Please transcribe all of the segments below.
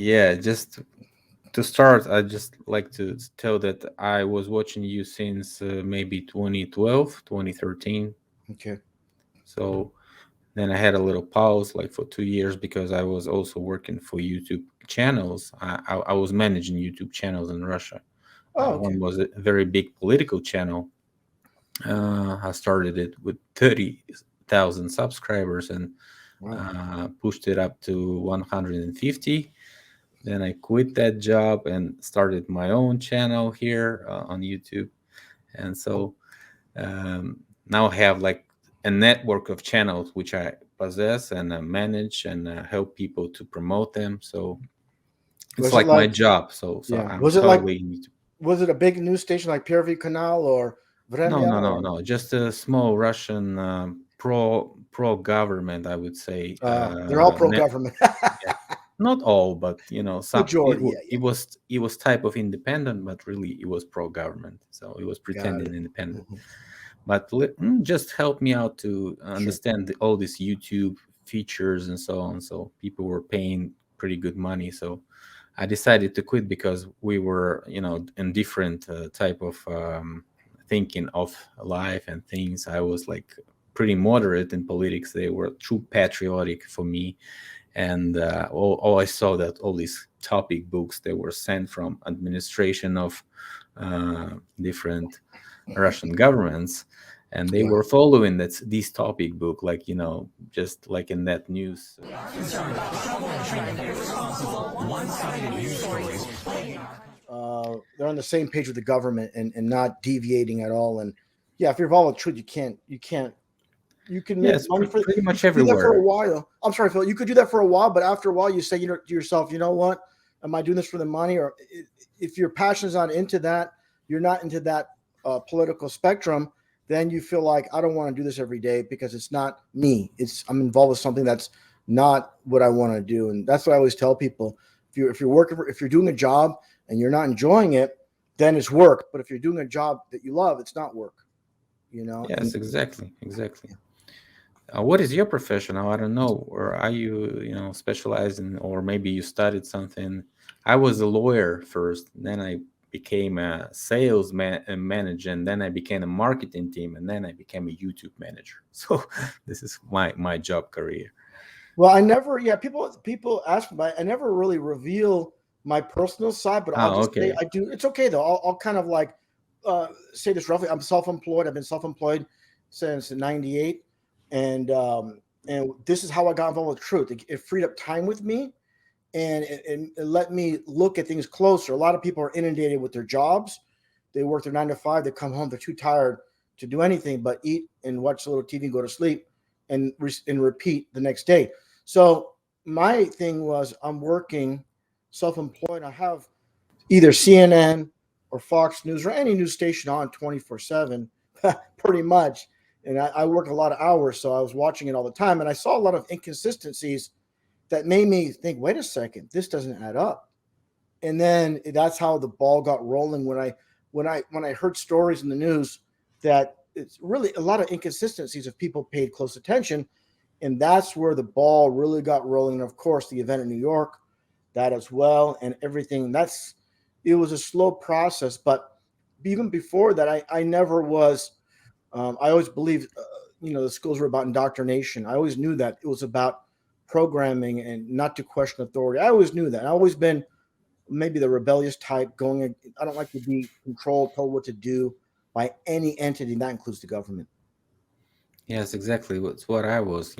Yeah, just to start, I just like to tell that I was watching you since maybe 2012, 2013. Okay. So then I had a little pause, like for 2 years, because I was also working for YouTube channels. I was managing YouTube channels in Russia. Oh, One okay. was a very big political channel. I started it with 30,000 subscribers and Wow. pushed it up to 150. Then I quit that job and started my own channel here on YouTube. And so um, now I have like a network of channels which I possess and manage and help people to promote them. So it's Was it like my like, job. So yeah, I'm was it like, totally was it a big news station like Первый Canal or no, Vremya no, no, or no. Just a small Russian pro government, I would say. they're all pro-government. Yeah, not all, but some. Majority, yeah, yeah. It was type of independent, but really it was pro government. So it was Got pretending it. independent. Mhm. But just help me out to Sure. understand all these YouTube features and so on. So people were paying pretty good money. So I decided to quit because we were, in different type of thinking of life and things. I was like pretty moderate in politics. They were too patriotic for me, and all I saw that all these topic books they were sent from administration of different Russian governments, and they Yeah. were following that this topic book, like just like in that news. They're on the same page with the government and not deviating at all. And yeah, if you're involved with truth, you can make Yes, money for it. pretty You much could do that for a everywhere. while. I'm sorry, Phil. You could do that for a while, but after a while, you say, to yourself, you know what? Am I doing this for the money? Or if your passion is not into that, you're not into that political spectrum, then you feel like I don't want to do this every day because it's not me. I'm involved with something that's not what I want to do, and that's what I always tell people. If you're doing a job and you're not enjoying it, then it's work. But if you're doing a job that you love, it's not work. And Yes, exactly, exactly. What is your profession now? I don't know. Or are you, specialized in, or maybe you studied something? I was a lawyer first, then I became a sales manager, and then I became a marketing team, and then I became a YouTube manager. So this is my job career. well, I never, yeah, people ask me, but I never really reveal my personal side. But I'll Oh, just say okay. I do. It's okay though. I'll kind of like say this roughly. I'm self-employed. I've been self-employed since '98, and this is how I got involved with truth. It freed up time with me, and it let me look at things closer. A lot of people are inundated with their jobs. They work their 9 to 5. They come home. They're too tired to do anything but eat and watch a little TV and go to sleep and repeat the next day. So my thing was I'm working self-employed. I have either CNN or Fox News or any news station on 24/7, pretty much. And I work a lot of hours, so I was watching it all the time, and I saw a lot of inconsistencies that made me think, wait a second, this doesn't add up. And then that's how the ball got rolling when I heard stories in the news that it's really a lot of inconsistencies if people paid close attention, and that's where the ball really got rolling. And of course, the event in New York, that as well, and everything. It was a slow process, but even before that, I never was. I always believed, the schools were about indoctrination. I always knew that it was about programming and not to question authority. I always knew that. I've always been maybe the rebellious type. I don't like to be controlled, told what to do by any entity. That includes the government. Yes, exactly. It's what I was.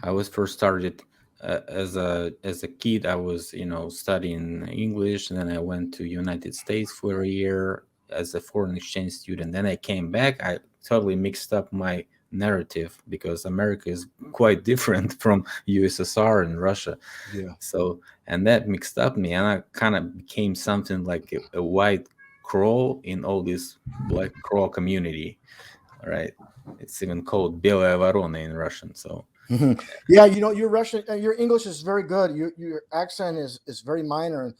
I was first started as a kid. I was studying English, and then I went to United States for a year as a foreign exchange student. Then I came back. I totally mixed up my narrative because America is quite different from USSR and Russia. Yeah. So, and that mixed up me, and I kind of became something like a white crow in all this black crow community. All right. It's even called Белая ворона in Russian. So Mhm. Yeah, your Russian, your English is very good. Your accent is very minor,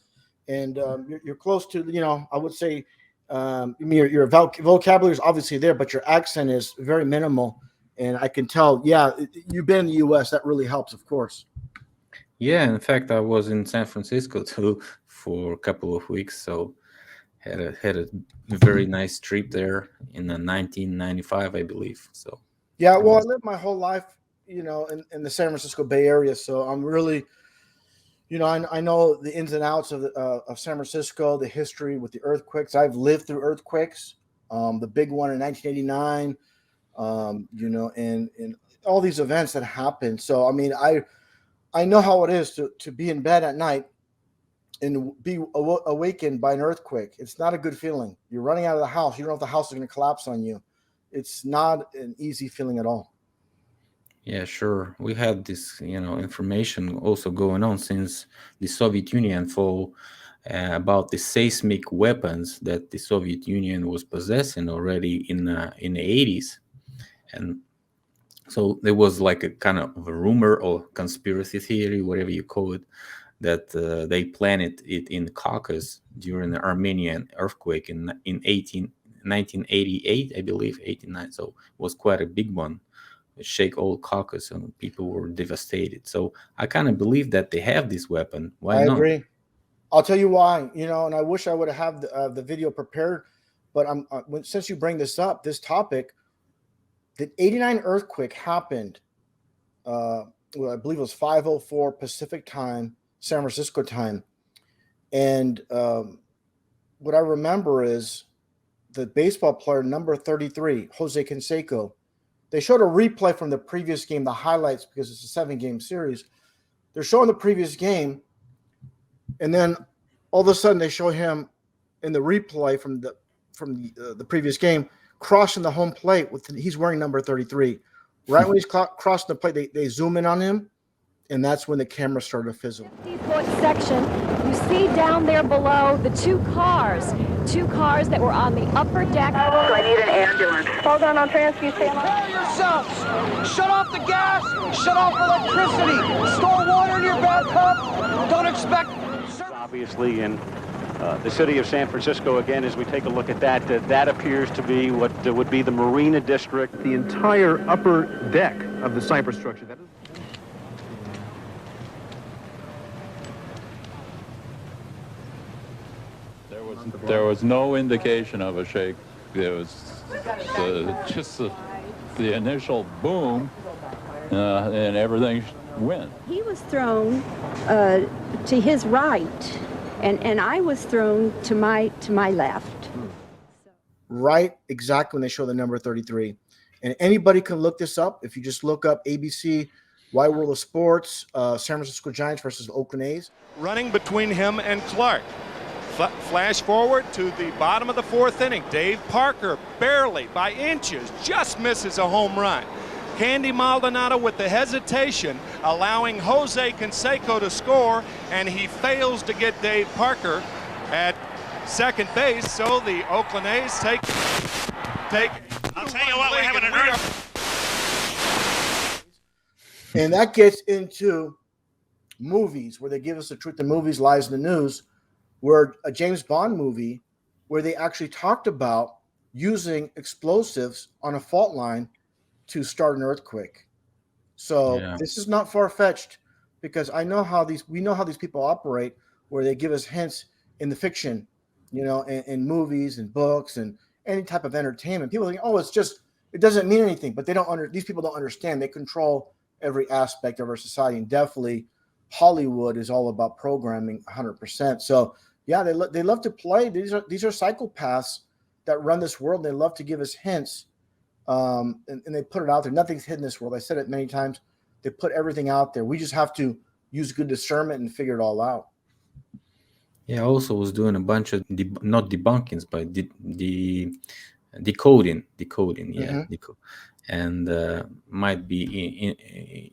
and you're close to, I would say, I mean, your vocabulary is obviously there, but your accent is very minimal, and I can tell. Yeah, you've been in the U.S. That really helps, of course. Yeah, in fact, I was in San Francisco too for a couple of weeks, so had a very nice trip there in 1995, I believe. So Yeah, it well, I was, lived my whole life, in the San Francisco Bay Area, so I'm really, I know the ins and outs of San Francisco, the history with the earthquakes. I've lived through earthquakes, the big one in 1989, and all these events that happened. So I mean, I know how it is to be in bed at night and be awakened by an earthquake. It's not a good feeling. You're running out of the house. You don't know if the house is going to collapse on you. It's not an easy feeling at all. yeah, sure. We had this, information also going on since the Soviet Union fall, about the seismic weapons that the Soviet Union was possessing already in the 80s. And so there was like a kind of a rumor or conspiracy theory, whatever you call it, that they planted it in Caucasus during the Armenian earthquake in 1988, I believe, 89. So it was quite a big one. It shake all Caucasus and people were devastated. So I kind of believe that they have this weapon. Why I not? agree. I'll tell you why. And I wish I would have had the video prepared, but since you bring this up, this topic, the '89 earthquake happened. Well, I believe it was 5:04 Pacific time, San Francisco time, and what I remember is the baseball player number 33, Jose Canseco. They showed a replay from the previous game, the highlights, because it's a 7-game series. They're showing the previous game, and then all of a sudden they show him in the replay from the previous game crossing the home plate he's wearing number 33. Right when he's crossing the plate, they zoom in on him, and that's when the camera started to fizzle. 50-foot section. You see down there below the two cars that were on the upper deck. I need an ambulance. Hold on, I'll transfer you. Prepare yourselves. Shut off the gas. Shut off electricity. Store water in your bathtub. Don't expect... Obviously, in the city of San Francisco, again, as we take a look at that, that appears to be what would be the Marina District. The entire upper deck of the Cypress structure. There was no indication of a shake. There was just the initial boom, and everything went. He was thrown to his right, and I was thrown to my left. Right, exactly when they show the number 33. And anybody can look this up. If you just look up ABC, Wide World of Sports, San Francisco Giants versus Oakland A's. Running between him and Clark. Flash forward to the bottom of the fourth inning. Dave Parker barely by inches just misses a home run. Candy Maldonado with the hesitation, allowing Jose Canseco to score, and he fails to get Dave Parker at second base. So the Oakland A's take. I'll tell you what, we're having an And that gets into movies where they give us the truth in movies, lies in the news, where a James Bond movie where they actually talked about using explosives on a fault line to start an earthquake. So This is not far-fetched, because we know how these people operate, where they give us hints in the fiction, in movies and books and any type of entertainment. People think, it doesn't mean anything, but these people don't understand. They control every aspect of our society, and definitely Hollywood is all about programming 100%. So yeah, they love to play. These are psychopaths that run this world. They love to give us hints, and they put it out there. Nothing's hidden in this world. I said it many times. They put everything out there. We just have to use good discernment and figure it all out. Yeah, I also was doing a bunch of not debunkings, but decoding. Yeah, and might be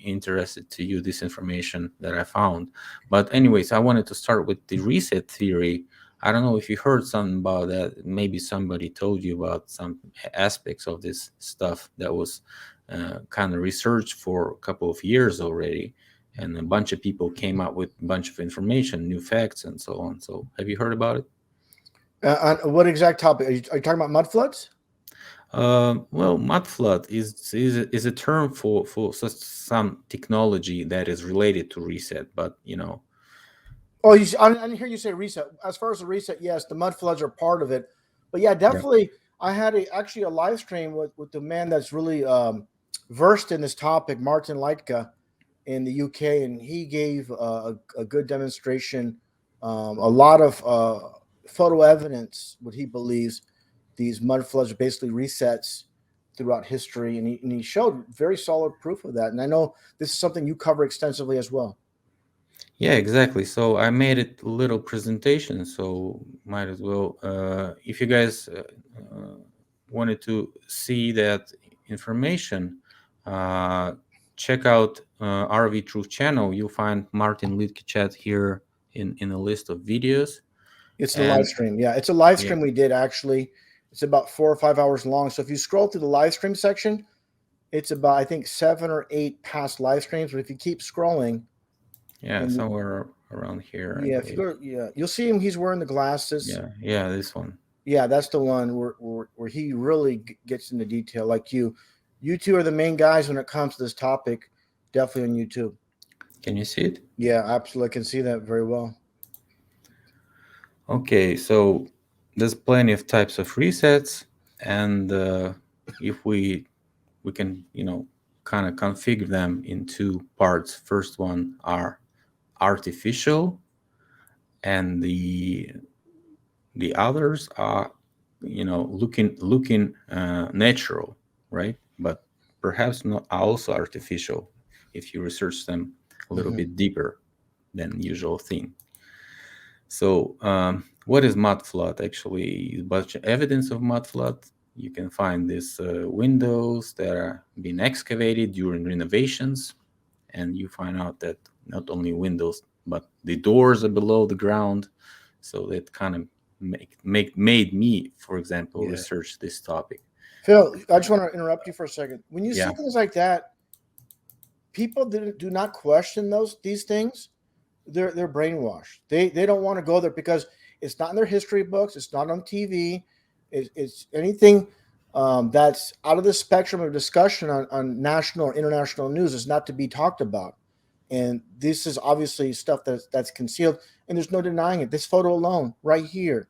interested to you, this information that I found. But anyways, I wanted to start with the reset theory. I don't know if you heard something about that. Maybe somebody told you about some aspects of this stuff that was kind of researched for a couple of years already, and a bunch of people came up with a bunch of information, new facts, and so on. So have you heard about it? On what exact topic? Are you talking about mud floods? Well, mud flood is a term for some technology that is related to reset, but Oh, I didn't hear you say reset. As far as the reset, yes, the mud floods are part of it. But yeah, yeah. definitely. I had actually a live stream with the man that's really versed in this topic, Martin Leitka, in the UK, and he gave a good demonstration, a lot of photo evidence, what he believes these mud floods are basically resets throughout history, and he showed very solid proof of that. And I know this is something you cover extensively as well. Yeah, exactly. So I made it a little presentation, so might as well. If you guys wanted to see that information, check out RV Truth channel. You'll find Martin Lidke chat here in a list of videos. It's the live And stream. Yeah, it's a live yeah, stream we did actually. It's about 4 or 5 hours long. So if you scroll through the live stream section, it's about, I think, 7 or 8 past live streams. But if you keep scrolling, yeah, and somewhere around here, I yeah, if you believe. go, yeah, you'll see him. He's wearing the glasses. Yeah, this one. Yeah, that's the one where he really gets into detail. Like you two are the main guys when it comes to this topic. Definitely on YouTube. Can you see it? Yeah, absolutely. I can see that very well. Okay, so there's plenty of types of resets, and if we can kind of configure them in two parts. First one are artificial, and the others are looking natural, right? But perhaps not also artificial if you research them a little bit deeper than usual thing. So what is mud flood? Actually, a bunch of evidence of mud flood. You can find these windows that are being excavated during renovations, and you find out that not only windows but the doors are below the ground. So that kind of made me, for example, research this topic. Phil, I just want to interrupt you for a second. When you Yeah. see things like that, people do not question these things. They're brainwashed. They don't want to go there because it's not in their history books. It's not on TV. It's anything that's out of the spectrum of discussion on national or international news is not to be talked about. And this is obviously stuff that's concealed, and there's no denying it. This photo alone, right here,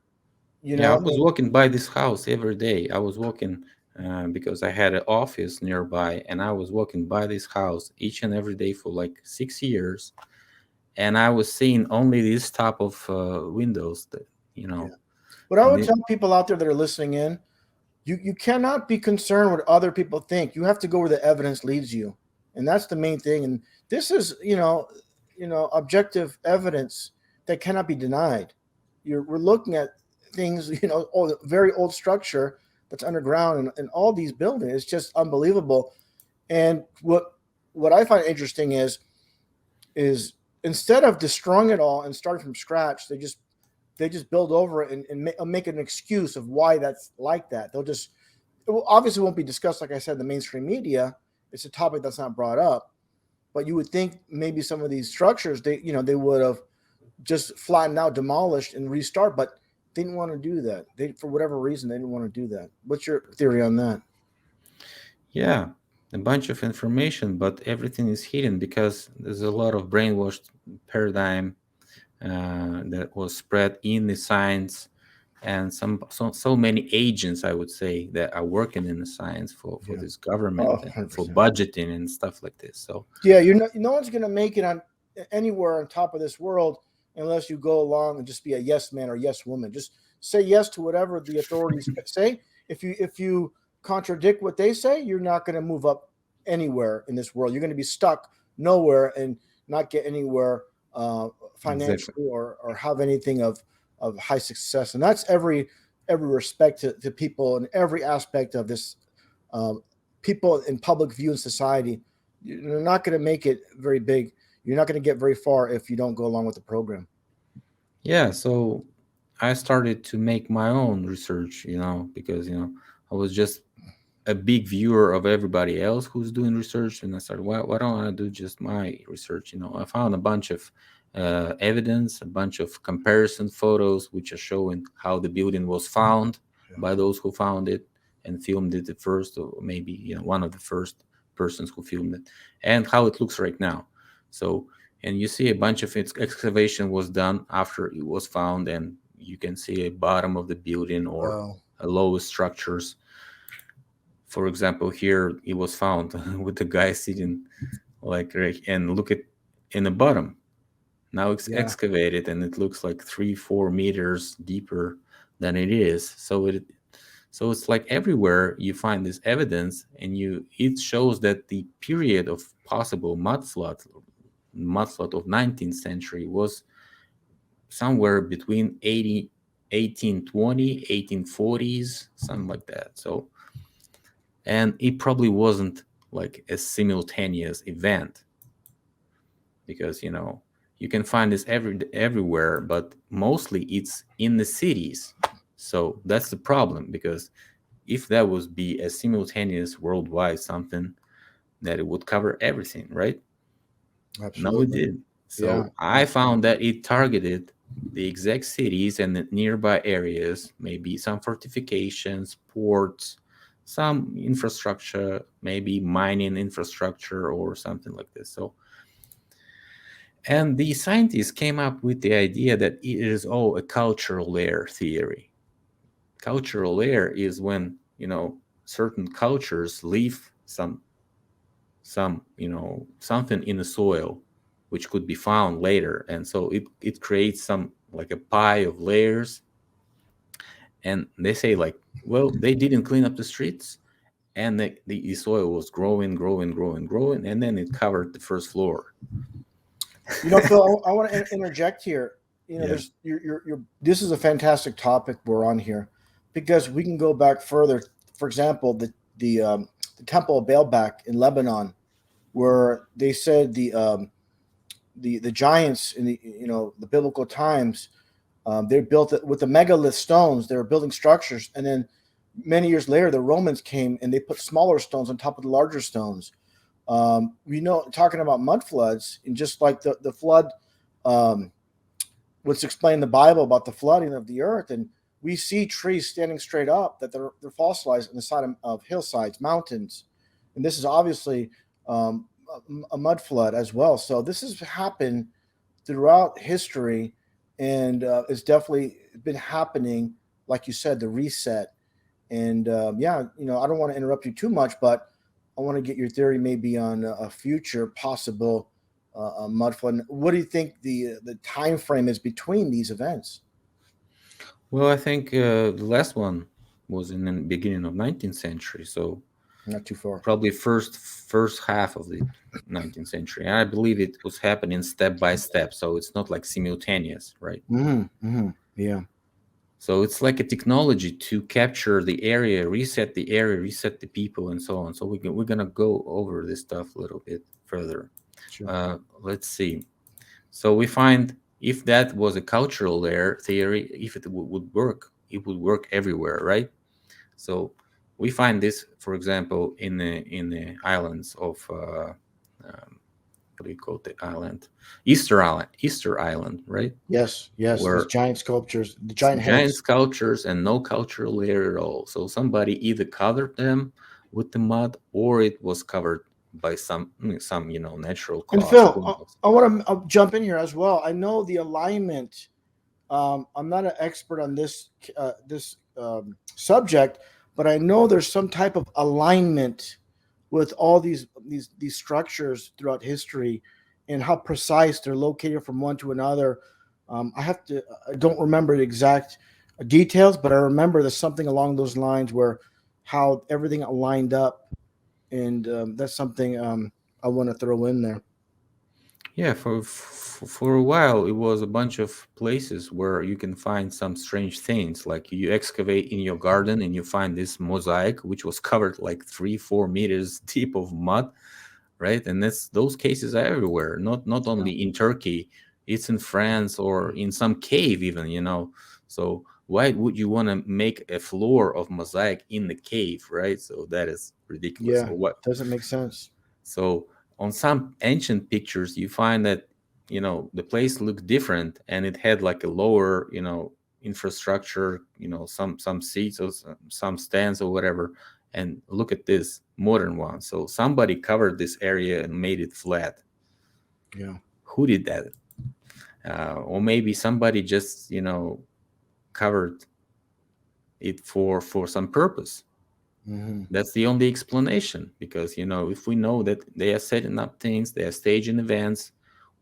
Yeah, I was walking by this house every day. I was walking because I had an office nearby, and I was walking by this house each and every day for like 6 years, and I was seeing only this type of windows that. What I would tell people out there that are listening in, you cannot be concerned what other people think. You have to go where the evidence leads you, and that's the main thing. And this is objective evidence that cannot be denied. We're looking at things, very old structure that's underground and all these buildings. It's just unbelievable. And what I find interesting is instead of destroying it all and starting from scratch, they just build over it and make an excuse of why that's like that. It obviously won't be discussed, like I said, in the mainstream media. It's a topic that's not brought up. But you would think maybe some of these structures, they would have just flattened out, demolished, and restart, but they didn't want to do that. For whatever reason, they didn't want to do that. What's your theory on that? Yeah, a bunch of information, but everything is hidden because there's a lot of brainwashed paradigm that was spread in the science, and so many agents, I would say, that are working in the science for this government and for budgeting and stuff like this. So yeah, no one's going to make it on anywhere on top of this world unless you go along and just be a yes man or yes woman. Just say yes to whatever the authorities say. If you contradict what they say, you're not going to move up anywhere in this world. You're going to be stuck nowhere and not get anywhere financially or have anything of high success. And that's every respect to people in every aspect of this. People in public view in society, you're not going to make it very big. You're not going to get very far if you don't go along with the program. Yeah, so I started to make my own research, because I was just a big viewer of everybody else who's doing research, and I started, why don't I do just my research? I found a bunch of evidence, a bunch of comparison photos which are showing how the building was found by those who found it, and filmed it at first, or maybe one of the first persons who filmed it, and how it looks right now. So, and you see a bunch of its excavation was done after it was found, and you can see a bottom of the building or a lower structures. For example, here it was found with the guy sitting and look at in the bottom. Now it's excavated, and it looks like 3-4 meters deeper than it is. So it's like everywhere you find this evidence, and it shows that the period of possible mudslot of 19th century was somewhere between 1820, 1840s, something like that. So, and it probably wasn't like a simultaneous event, because you can find this everywhere, but mostly it's in the cities. So that's the problem, because if that was be a simultaneous worldwide something, that it would cover everything, right? Absolutely. No, it did. So I found that it targeted the exact cities and the nearby areas, maybe some fortifications, ports, some infrastructure, maybe mining infrastructure or something like this. So, and the scientists came up with the idea that it is all a cultural layer theory. Cultural layer is when certain cultures leave some something in the soil which could be found later, and so it creates some like a pie of layers. And they say like, well, they didn't clean up the streets, and the soil was growing, and then it covered the first floor. Phil, I want to interject here. There's this is a fantastic topic we're on here, because we can go back further. For example, the Temple of Baalbek in Lebanon, where they said the giants in the biblical times, they built it with the megalith stones. They were building structures, and then many years later, the Romans came and they put smaller stones on top of the larger stones. Talking about mud floods, and just like the flood, let's explain the Bible about the flooding of the earth, and we see trees standing straight up that they're fossilized on the side of hillsides, mountains, and this is obviously a mud flood as well. So this has happened throughout history, and it's definitely been happening, like you said, the reset. And I don't want to interrupt you too much, but I want to get your theory maybe on a future possible mud flood. What do you think the time frame is between these events? Well, I think the last one was in the beginning of 19th century, so not too far. Probably first half of the 19th century. And I believe it was happening step by step, so it's not like simultaneous, right? Yeah. So it's like a technology to capture the area, reset the people, and so on. So we're gonna go over this stuff a little bit further. Sure. Let's see. So we find if that was a cultural layer theory, if it would work, it would work everywhere, right? So we find this, for example, in the islands of what do you call the island? Easter Island, right? Yes. Where those giant sculptures, the giant sculptures, and no cultural layer at all. So somebody either covered them with the mud, or it was covered by some natural cause. And Phil, I want to jump in here as well. I know the alignment. I'm not an expert on this subject, but I know there's some type of alignment with all these structures throughout history, and how precise they're located from one to another. I don't remember the exact details, but I remember there's something along those lines where how everything lined up, and that's something I want to throw in there. Yeah, for a while, it was a bunch of places where you can find some strange things. Like you excavate in your garden and you find this mosaic, which was covered like 3-4 meters deep of mud, right? And those cases are everywhere. Not only in Turkey, it's in France or in some cave even. So why would you want to make a floor of mosaic in the cave, right? So that is ridiculous. Yeah, what doesn't make sense. So on some ancient pictures, you find that the place looked different, and it had like a lower infrastructure, some seats or some stands or whatever. And look at this modern one. So somebody covered this area and made it flat. Yeah. Who did that? Or maybe somebody just covered it for some purpose. That's the only explanation, because if we know that they are setting up things, they are staging events,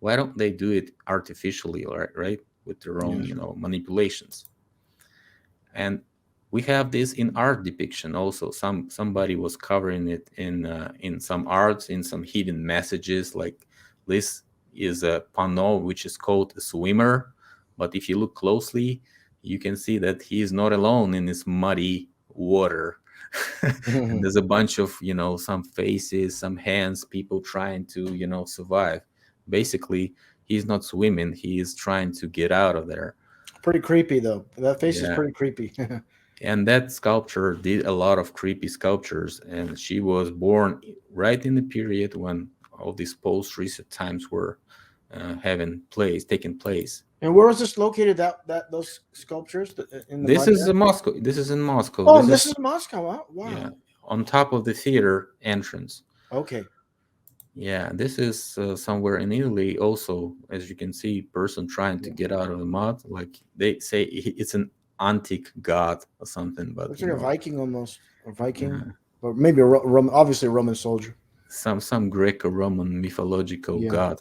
why don't they do it artificially, right, with their own manipulations? And we have this in art depiction also. Somebody was covering it in some arts, in some hidden messages. Like this is a panneau which is called a swimmer, but if you look closely, you can see that he is not alone in this muddy water. And there's a bunch of some faces, some hands, people trying to survive. Basically, he's not swimming, he is trying to get out of there. Pretty creepy though. That face is pretty creepy. And that sculpture did a lot of creepy sculptures, and she was born right in the period when all these post-recent times were taking place. And where was this located? Those sculptures in the This is in Moscow. This is in Moscow. Oh, this is Moscow. Wow. Yeah, on top of the theater entrance. Okay. Yeah, this is somewhere in Italy also. As you can see, person trying to get out of the mud. Like they say, it's an antique god or something. But looks like a Viking almost, or Viking, or maybe obviously a Roman soldier. Some Greco-Roman mythological god.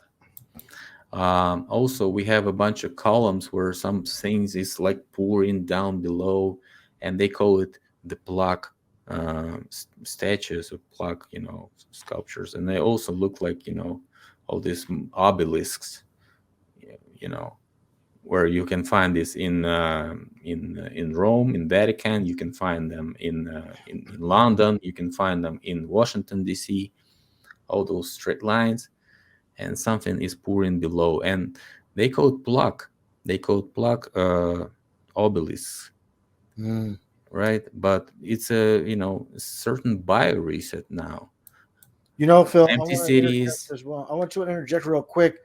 Also, we have a bunch of columns where some things is like pouring down below, and they call it the plaque statues or plaque, sculptures, and they also look like all these obelisks, where you can find this in Rome, in Vatican. You can find them in London. You can find them in Washington D.C. All those straight lines. And something is pouring below, and they call it plaque. They call it plaque obelisk, right? But it's a certain bio reset now. Phil, empty cities as well. I want to interject real quick.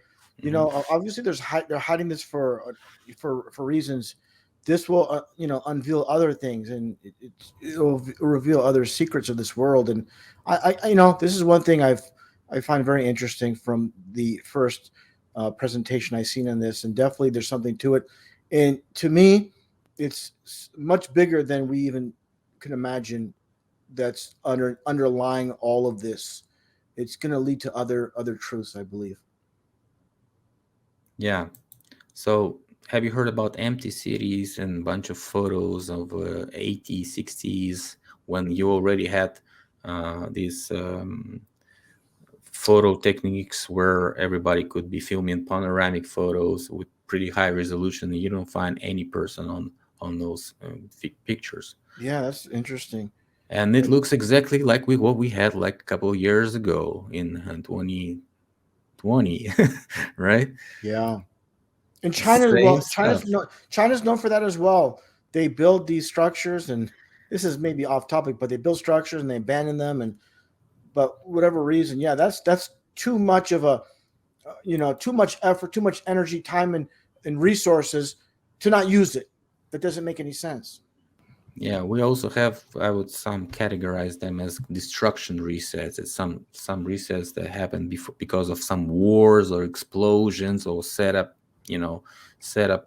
Obviously, they're hiding this for reasons. This will unveil other things, and it'll reveal other secrets of this world. And I this is one thing I find very interesting from the first presentation I seen on this, and definitely there's something to it. And to me, it's much bigger than we even can imagine. That's underlying all of this. It's going to lead to other truths, I believe. Yeah. So have you heard about empty cities and a bunch of photos of 80s, 60s, when you already had these photo techniques where everybody could be filming panoramic photos with pretty high resolution, and you don't find any person on those pictures? Yeah, that's interesting. And it looks exactly like what we had like a couple of years ago in 2020, right? Yeah. And China's known for that as well. They build these structures, and this is maybe off topic, but they build structures and they abandon them, but whatever reason, that's too much of a, too much effort, too much energy, time, and resources to not use it. That doesn't make any sense. Yeah, we also have, I would categorize them as destruction resets. It's some resets that happen because of some wars or explosions or set up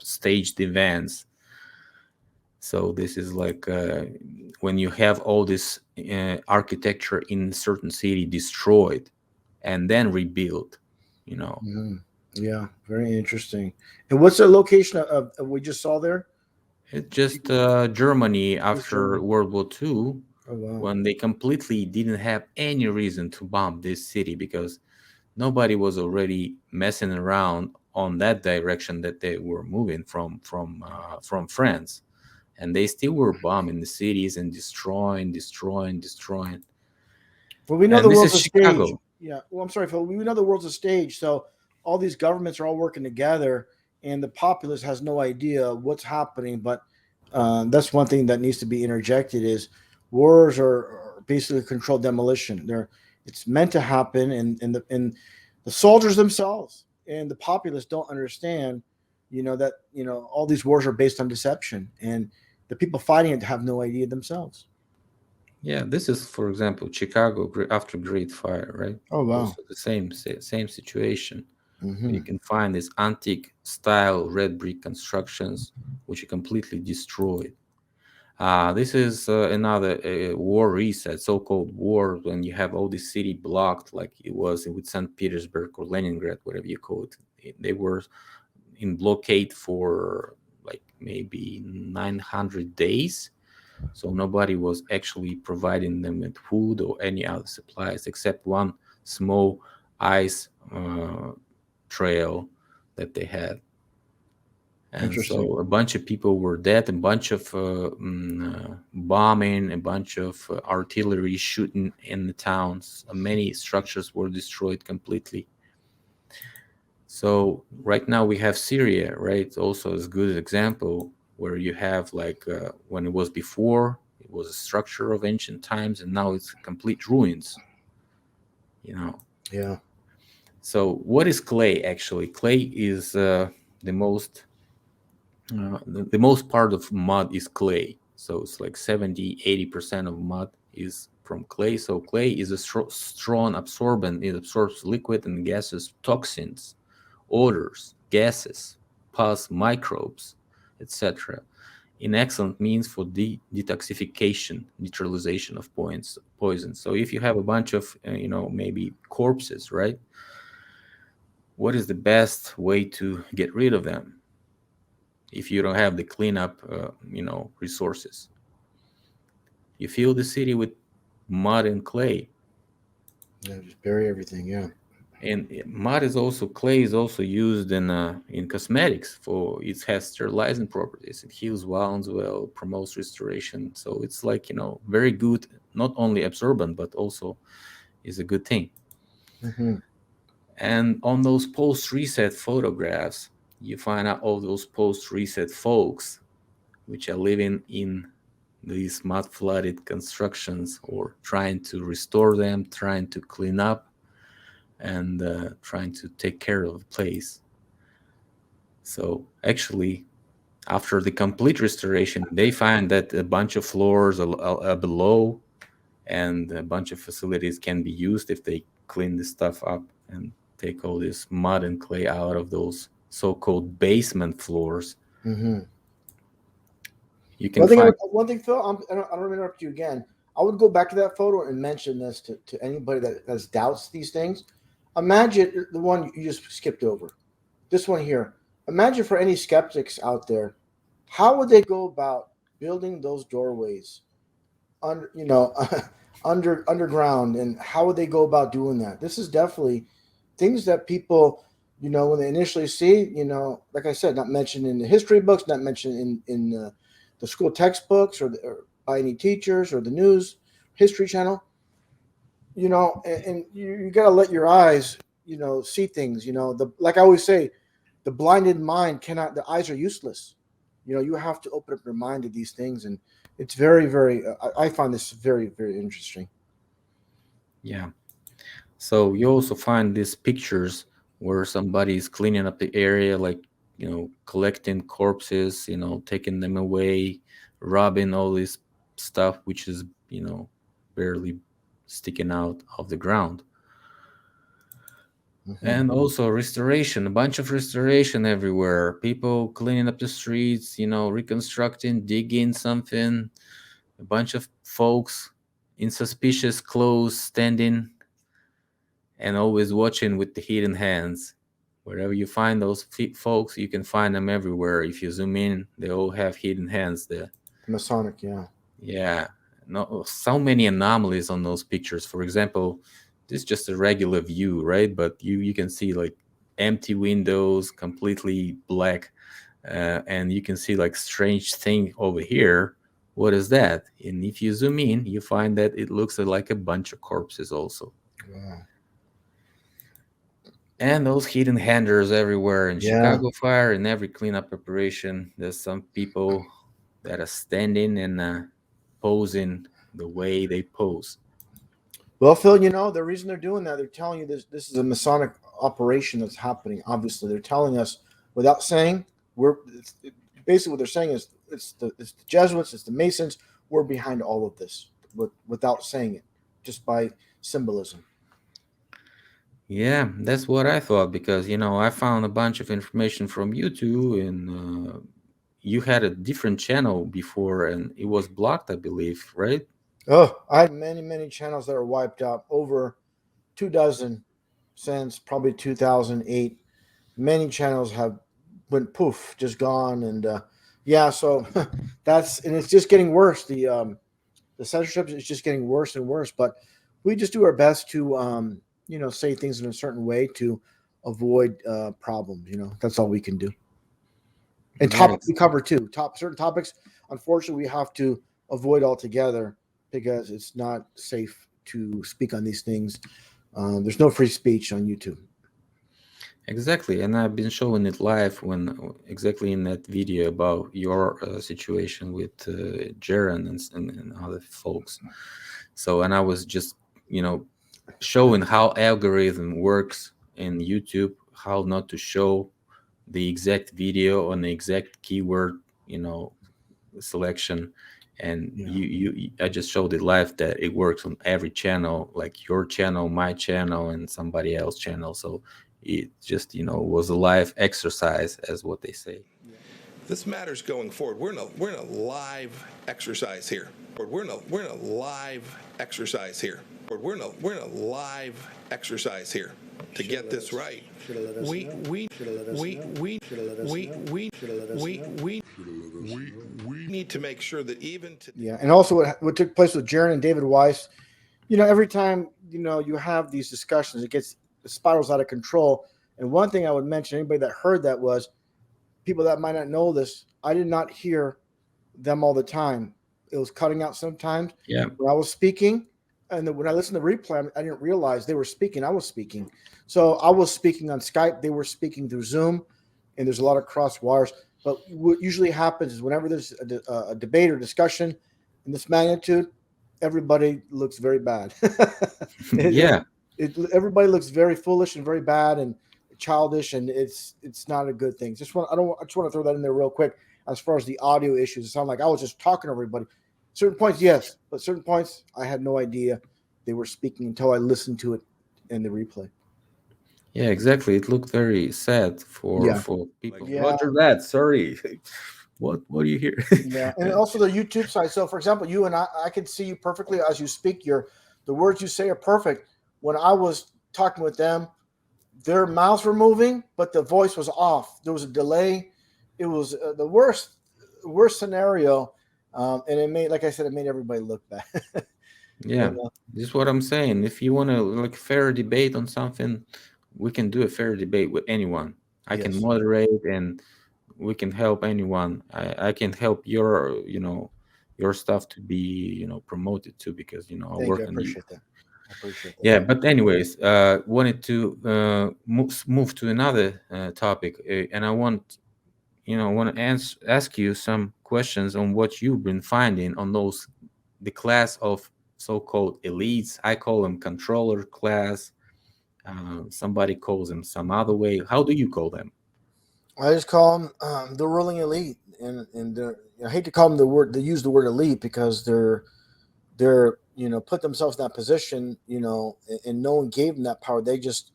staged events. So this is like when you have all this architecture in a certain city destroyed and then rebuilt, Yeah, very interesting. And what's the location of we just saw there? It's just Germany after World War II, when they completely didn't have any reason to bomb this city, because nobody was already messing around on that direction that they were moving from France. And they still were bombing the cities and destroying. Well, we know the world's a stage. Yeah. Well, I'm sorry, Phil. We know the world's a stage. So all these governments are all working together, and the populace has no idea what's happening. But that's one thing that needs to be interjected: is wars are basically controlled demolition. It's meant to happen, and the soldiers themselves and the populace don't understand that all these wars are based on deception, and the people fighting it have no idea themselves. Yeah, this is, for example, Chicago after Great Fire, right? Oh, wow. Also the same situation. Mm-hmm. You can find these antique style red brick constructions which are completely destroyed. This is another war reset, so-called war, when you have all the city blocked, like it was with St. Petersburg or Leningrad, whatever you call it. They were in blockade for like maybe 900 days. So nobody was actually providing them with food or any other supplies except one small ice trail that they had. And so a bunch of people were dead, a bunch of bombing, a bunch of artillery shooting in the towns. Many structures were destroyed completely. So right now we have Syria, right? Also as a good example, where you have like when it was before, it was a structure of ancient times, and now it's complete ruins. Yeah. So what is clay actually? Clay is the most part of mud is clay. So it's like 70-80% of mud is from clay. So clay is a strong absorbent. It absorbs liquid and gases, toxins, odors, gases, pus, microbes, etc. In excellent means for detoxification, neutralization of poison. So if you have a bunch of maybe corpses, right? What is the best way to get rid of them if you don't have the cleanup resources? You fill the city with mud and clay. Yeah, just bury everything. Yeah. And clay is also used in cosmetics. For it has sterilizing properties. It heals wounds well, promotes restoration. So it's like very good, not only absorbent but also is a good thing. Mm-hmm. And on those post-reset photographs, you find out all those post-reset folks which are living in these mud-flooded constructions, or trying to restore them, trying to clean up, and trying to take care of the place. So actually, after the complete restoration, they find that a bunch of floors are below, and a bunch of facilities can be used if they clean this stuff up and take all this mud and clay out of those so-called basement floors. Mm-hmm. You can find one thing, Phil. I don't want to interrupt you again. I would go back to that photo and mention this to anybody that has doubts these things. Imagine the one you just skipped over. This one here. Imagine for any skeptics out there, how would they go about building those doorways underground, and how would they go about doing that? This is definitely things that people, when they initially see, like I said, not mentioned in the history books, not mentioned in the school textbooks or by any teachers or the news history channel. And you got to let your eyes, see things. Like I always say, the blinded mind cannot. The eyes are useless. You have to open up your mind to these things, and it's very, very. I find this very, very interesting. Yeah. So you also find these pictures where somebody is cleaning up the area, like collecting corpses, taking them away, rubbing all this stuff, which is barely sticking out of the ground. Mm-hmm. And also restoration, a bunch of restoration everywhere. People cleaning up the streets, reconstructing, digging something. A bunch of folks in suspicious clothes standing and always watching with the hidden hands. Wherever you find those folks, you can find them everywhere. If you zoom in, they all have hidden hands there. Masonic, yeah. Yeah. No, so many anomalies on those pictures. For example, this is just a regular view, right? But you can see like empty windows, completely black, and you can see like strange thing over here. What is that? And if you zoom in, you find that it looks like a bunch of corpses also. Wow. And those hidden handers everywhere in Chicago Fire, in every cleanup operation, there's some people that are standing and posing the way they pose. Well, Phil, the reason they're doing that, they're telling you this is a Masonic operation that's happening. Obviously, they're telling us without saying, basically what they're saying is it's the Jesuits, it's the Masons. We're behind all of this without saying it, just by symbolism. Yeah, that's what I thought because I found a bunch of information from you too, and you had a different channel before, and it was blocked, I believe, right? Oh, I had many channels that are wiped out, over 24 since probably 2008. Many channels have went poof, just gone, and so it's just getting worse. The censorship is just getting worse and worse, but we just do our best to say things in a certain way to avoid problems. That's all we can do. And topics we cover too. Certain topics, unfortunately, we have to avoid altogether because it's not safe to speak on these things. There's no free speech on YouTube. Exactly, and I've been showing it live exactly in that video about your situation with Jaron and other folks. So, and I was just showing how algorithm works in YouTube, how not to show the exact video on the exact keyword selection, and I just showed it live that it works on every channel, like your channel, my channel, and somebody else's channel. So it just was a live exercise, as what they say. This matters going forward. We're in a live exercise here. We're in a live exercise here. We're in a live exercise here to get this right. We need to make sure that even and also what took place with Jaron and David Weiss, every time you have these discussions, it spirals out of control. And one thing I would mention, anybody that heard that, was people that might not know this, I did not hear them all the time. It was cutting out sometimes. Yeah. When I was speaking, and then when I listened to the replay, I didn't realize they were speaking. I was speaking. So I was speaking on Skype. They were speaking through Zoom, and there's a lot of cross wires. But what usually happens is whenever there's a debate or discussion in this magnitude, everybody looks very bad. Everybody looks very foolish and very bad and childish, and it's not a good thing. I just want to throw that in there real quick. As far as the audio issues, it sounded like I was just talking to everybody. Certain points, yes, but certain points I had no idea they were speaking until I listened to it in the replay. Yeah, exactly. It looked very sad for people. Like, Roger that. Sorry. What do you hear? Yeah, and also the YouTube side. So, for example, you and I can see you perfectly as you speak. The words you say are perfect. When I was talking with them, their mouths were moving, but the voice was off. There was a delay. It was the worst scenario, and it made everybody look bad. Yeah, this is what I'm saying. If you want to fair debate on something, we can do a fair debate with anyone. I can moderate, and we can help anyone. I can help your stuff to be promoted too, because I work on appreciate that. I appreciate that. Yeah, but anyways, wanted to move to another topic, and I want to ask you some questions on what you've been finding on the class of so-called elites. I call them controller class. Somebody calls them some other way. How do you call them? I just call them the ruling elite, and I hate to call them they use the word elite because they're put themselves in that position, and no one gave them that power. They just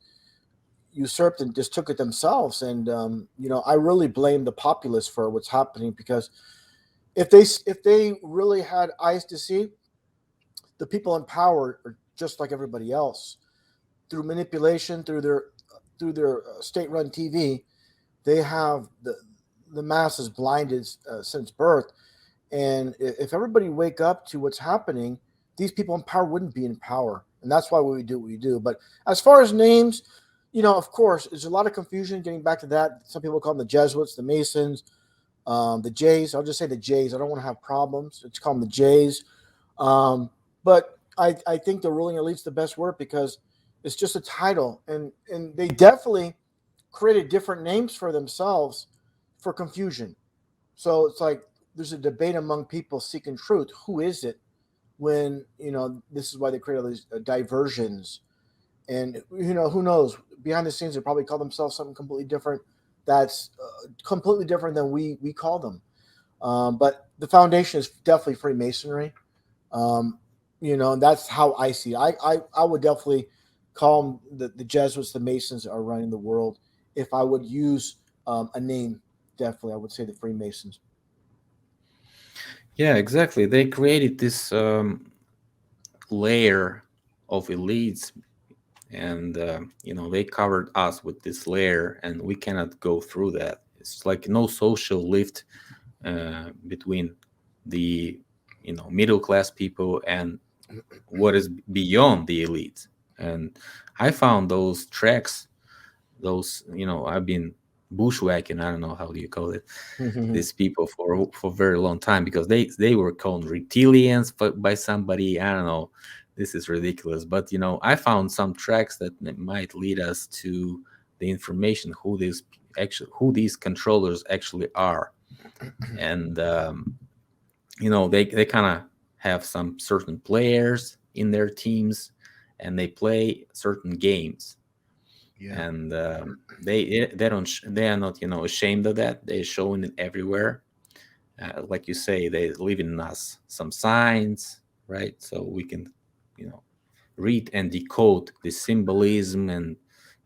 usurped and just took it themselves. And I really blame the populace for what's happening, because if they really had eyes to see, the people in power are just like everybody else. Through manipulation, through their state-run TV, they have the masses blinded since birth. And if everybody wake up to what's happening, these people in power wouldn't be in power. And that's why we do what we do. But as far as names, of course, there's a lot of confusion getting back to that. Some people call them the Jesuits, the Masons, the Jays. I'll just say the Jays. I don't want to have problems. Let's call them the Jays. But I think the ruling elite's the best word, because it's just a title. And they definitely created different names for themselves for confusion. So it's like there's a debate among people seeking truth. Who is it? When this is why they create all these diversions, and who knows, behind the scenes they probably call themselves something completely different. that's completely different than we call them. But the foundation is definitely Freemasonry. And that's how I see it. I would definitely call them the Jesuits, the Masons are running the world. If I would use a name, definitely I would say the Freemasons. Yeah, exactly. They created this layer of elites, and they covered us with this layer, and we cannot go through that. It's like no social lift between the middle class people and what is beyond the elite. And I found those tracks, I've been bushwhacking, I don't know how do you call it, these people for a very long time, because they were called reptilians by somebody, I don't know, this is ridiculous. But I found some tracks that might lead us to the information who these controllers actually are. And they kind of have some certain players in their teams, and they play certain games. Yeah. And they are not ashamed of that. They're showing it everywhere. Like you say, they leave in us some signs, right? So we can read and decode the symbolism, and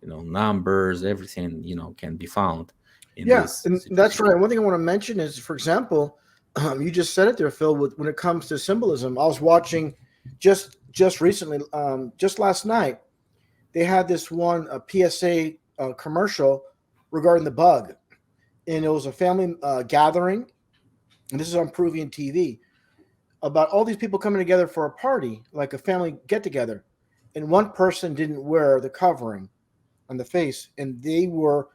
numbers, everything can be found in this and situation. that's right. One thing I want to mention is, for example, you just said it there, Phil, when it comes to symbolism. I was watching just recently, just last night, they had this one PSA commercial regarding the bug, and it was a family gathering, and this is on Peruvian TV, about all these people coming together for a party, like a family get together, and one person didn't wear the covering on the face, and they were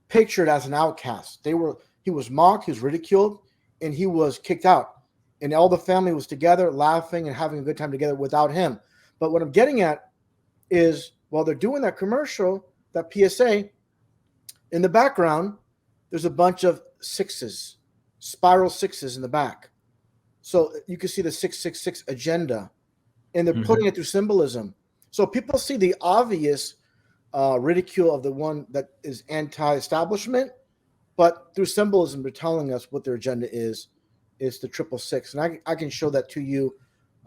pictured as an outcast. He was mocked, he was ridiculed, and he was kicked out. And all the family was together, laughing and having a good time together without him. But what I'm getting at is, while they're doing that commercial, that PSA, in the background, there's a bunch of sixes, spiral sixes in the back. So you can see the 666 agenda, and they're putting it through symbolism. So people see the obvious ridicule of the one that is anti-establishment, but through symbolism, they're telling us what their agenda is. It's the 666, and I can show that to you.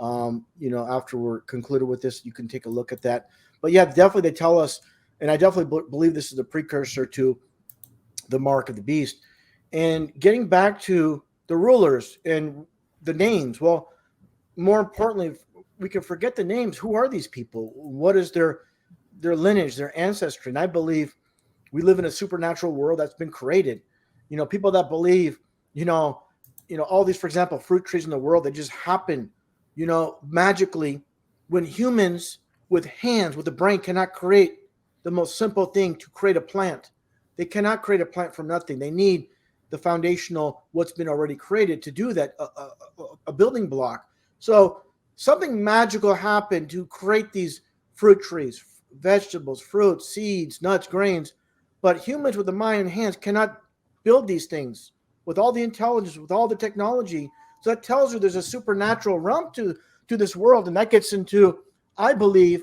After we're concluded with this, you can take a look at that. But yeah, definitely they tell us, and I definitely believe this is the precursor to the mark of the beast. And getting back to the rulers and the names, well, more importantly, we can forget the names. Who are these people? What is their lineage, their ancestry? And I believe we live in a supernatural world that's been created. People that believe, all these, for example, fruit trees in the world, they just happen, magically, when humans with hands, with the brain, cannot create the most simple thing to create a plant. They cannot create a plant from nothing. They need the foundational, what's been already created to do that, a building block. So something magical happened to create these fruit trees, vegetables, fruits, seeds, nuts, grains. But humans with the mind and hands cannot build these things with all the intelligence, with all the technology. So that tells you there's a supernatural realm to this world. And that gets into, I believe,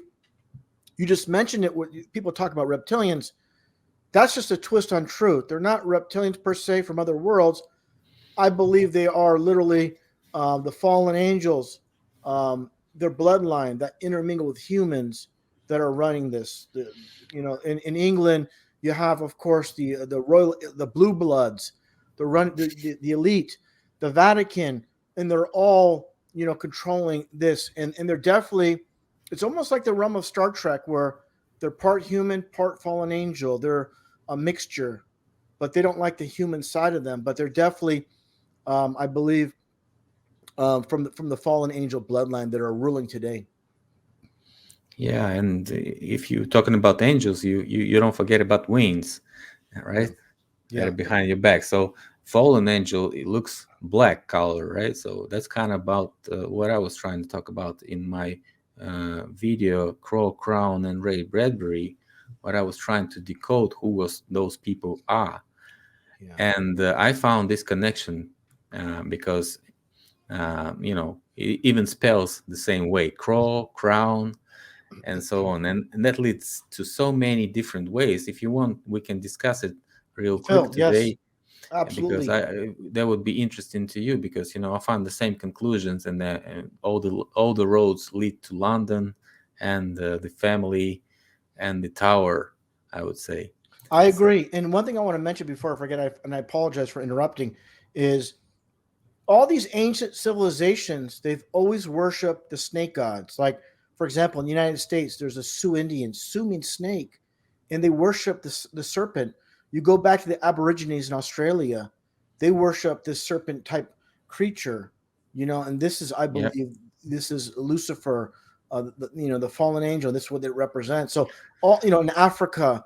you just mentioned it, when people talk about reptilians. That's just a twist on truth. They're not reptilians per se from other worlds. I believe they are literally the fallen angels, their bloodline that intermingle with humans that are running this. In England, you have, of course, the royal, the blue bloods, the elite, the Vatican, and they're all controlling this. And they're definitely, it's almost like the realm of Star Trek, where they're part human, part fallen angel. They're a mixture, but they don't like the human side of them. But they're definitely, I believe, from the fallen angel bloodline that are ruling today. Yeah, and if you're talking about angels, you don't forget about wings, right? Yeah. That are behind your back. So fallen angel, it looks black color, right? So that's kind of about what I was trying to talk about in my video, Crow, Crown, and Ray Bradbury. What I was trying to decode who those people are. Yeah. And I found this connection because, it even spells the same way, Crow, Crown, and so on. And that leads to so many different ways. If you want, we can discuss it real quick Phil, yes, today, because absolutely. that would be interesting to you, because I found the same conclusions, and all the roads lead to London, and the family and the tower, I would say. I So, agree. And one thing I want to mention before I forget, and I apologize for interrupting, is all these ancient civilizations, they've always worshipped the snake gods. Like, for example, in the United States, there's a Sioux Indian. Sioux means snake, and they worship the serpent. You go back to the Aborigines in Australia, they worship this serpent type creature, and this is, I yeah, believe, this is Lucifer, the fallen angel. This is what it represents. So, all in Africa,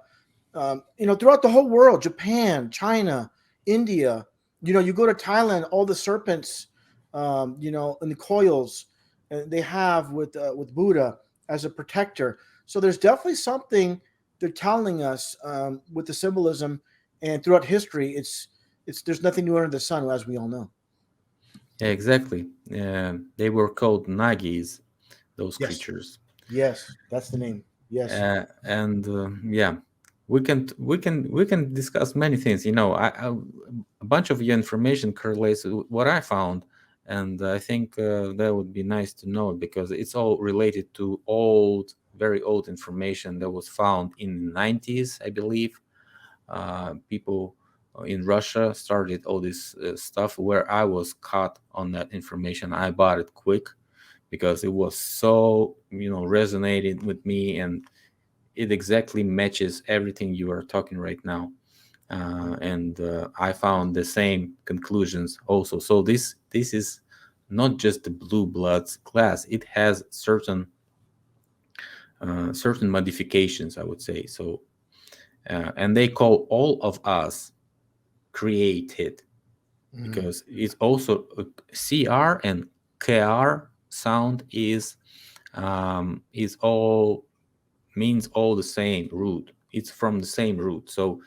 throughout the whole world, Japan, China, India, you go to Thailand, all the serpents, and the coils they have with Buddha as a protector. So there's definitely something they're telling us with the symbolism, and throughout history, it's there's nothing new under the sun, as we all know. yeah, exactly. They were called Nagis, those Yes, creatures. yes, that's the name. Yes, And yeah, we can discuss many things. A bunch of your information correlates with what I found, and I think that would be nice to know, because it's all related to very old information that was found in the 90s, I believe. People in Russia started all this stuff, where I was caught on that information. I bought it quick because it was so resonated with me, and it exactly matches everything you are talking right now. And I found the same conclusions also. So this is not just the blue bloods class; it has certain modifications, I would say. So, and they call all of us created, because it's also CR and KR sound is all means all the same root. It's from the same root. So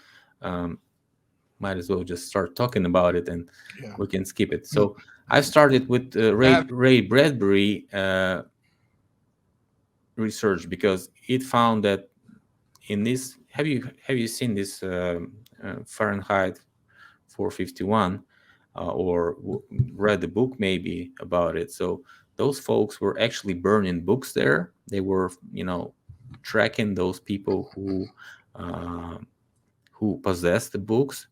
might as well just start talking about it, and we can skip it. So I started with Ray Bradbury research, because it found that in this, have you seen this Fahrenheit 451, or read the book maybe about it? So those folks were actually burning books there. They were tracking those people who possessed the books,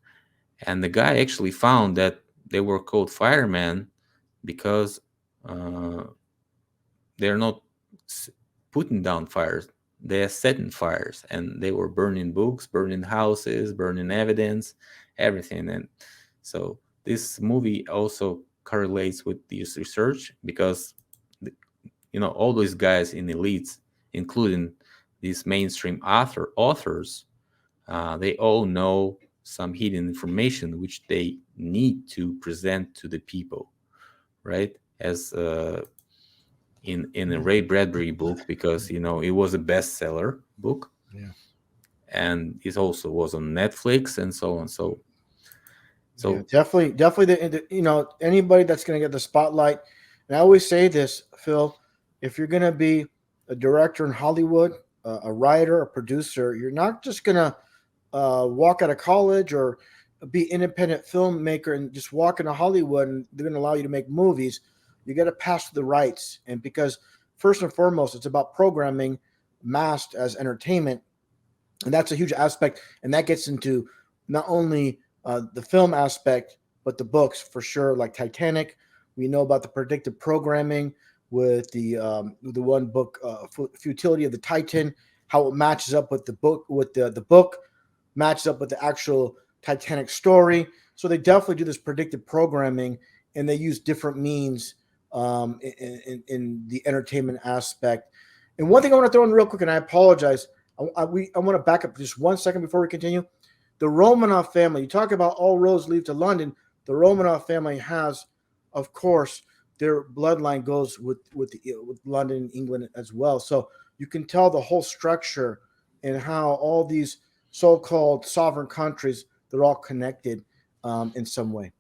and the guy actually found that they were called firemen because they're not putting down fires, they are setting fires, and they were burning books, burning houses, burning evidence, everything. And so this movie also correlates with this research, because all those guys in elites, including these mainstream authors, they all know some hidden information which they need to present to the people, right? As in a Ray Bradbury book, because it was a bestseller book, and it also was on Netflix and so on. So yeah, definitely, anybody that's going to get the spotlight. And I always say this, Phil, if you're going to be a director in Hollywood, a writer, a producer, you're not just going to walk out of college or be independent filmmaker and just walk into Hollywood and they're going to allow you to make movies. You got to pass the rights. And because first and foremost, it's about programming masked as entertainment. And that's a huge aspect. And that gets into not only the film aspect, but the books for sure, like Titanic. We know about the predictive programming with the one book, Futility of the Titan, how it matches up with the book, matches up with the actual Titanic story. So they definitely do this predictive programming, and they use different means in the entertainment aspect. And one thing I want to throw in real quick, and I apologize, I want to back up just 1 second before we continue. The Romanov family, you talk about all roads lead to London. The Romanov family has, of course, their bloodline goes with London, England as well. So you can tell the whole structure and how all these so-called sovereign countries, they're all connected in some way.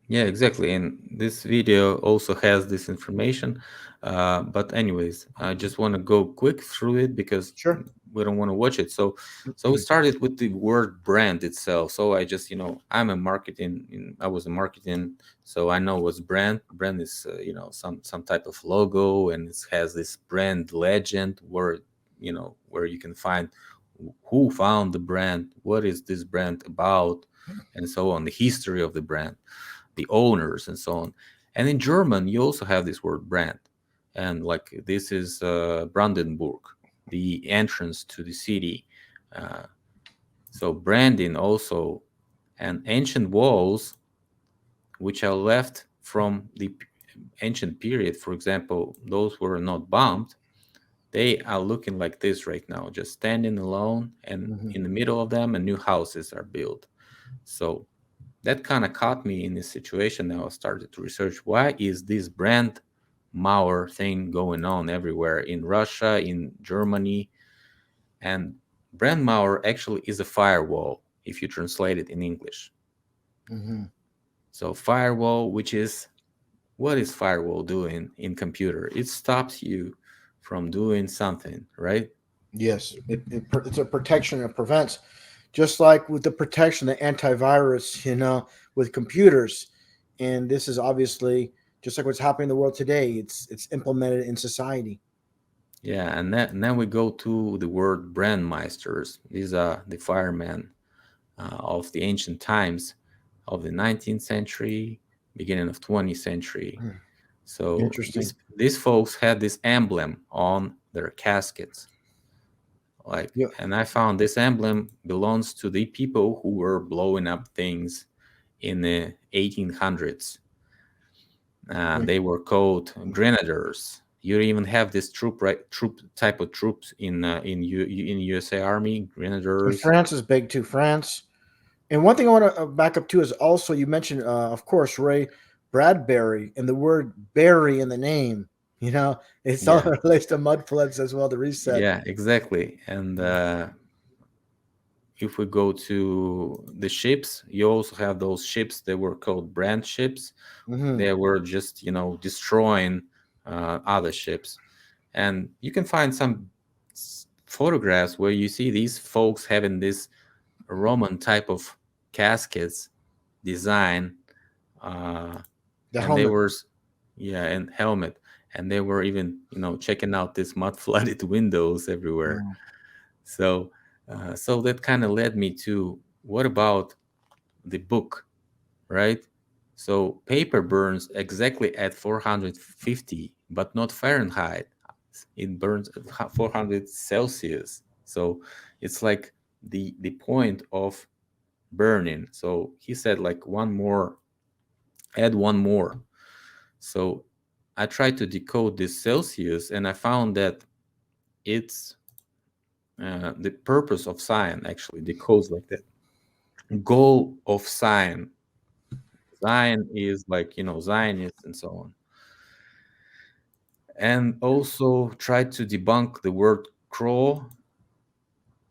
Yeah, exactly. And this video also has this information. But anyways, I just want to go quick through it, because Sure. we don't want to watch it. So we started with the word brand itself. So I just, I'm a marketing. I was a marketing, so I know what's brand. Brand is some type of logo, and it has this brand legend where where you can find who found the brand, what is this brand about, and so on, the history of the brand, the owners, and so on. And in German, you also have this word brand. And like this is Brandenburg, the entrance to the city. So branding also, and ancient walls, which are left from the ancient period, for example, those were not bombed. They are looking like this right now, just standing alone, and in the middle of them, and new houses are built. So that kind of caught me in this situation. Now I started to research, why is this brand Mauer thing going on everywhere in Russia, in Germany? And brand Mauer actually is a firewall if you translate it in English. So firewall, which is, what is firewall doing in computer? It stops you from doing something, right? Yes, it's a protection. It prevents, just like with the protection, the antivirus, with computers. And this is obviously just like what's happening in the world today. It's implemented in society. Yeah, and then we go to the word brandmeisters. These are the firemen of the ancient times of the 19th century, beginning of 20th century. So Interesting. These folks had this emblem on their caskets. And I found this emblem belongs to the people who were blowing up things in the 1800s. They were called grenadiers. You even have this troop type of troops in USA Army, grenadiers. And France is big too. France. And one thing I want to back up to is also, you mentioned, of course, Ray Bradbury, and the word "berry" in the name. It's all relates to mud floods as well. The reset. Yeah, exactly. And if we go to the ships, you also have those ships that were called brand ships. They were just destroying other ships. And you can find some photographs where you see these folks having this Roman type of caskets design, and they were, and helmet, and they were even checking out these mud flooded windows everywhere. So that kind of led me to, what about the book, right? So paper burns exactly at 450, but not Fahrenheit. It burns at 400 Celsius. So it's like the point of burning. So he said, like, add one more. So I tried to decode this Celsius, and I found that it's the purpose of science actually decodes like that. Goal of science. Zion is like, Zionists and so on. And also tried to debunk the word crow,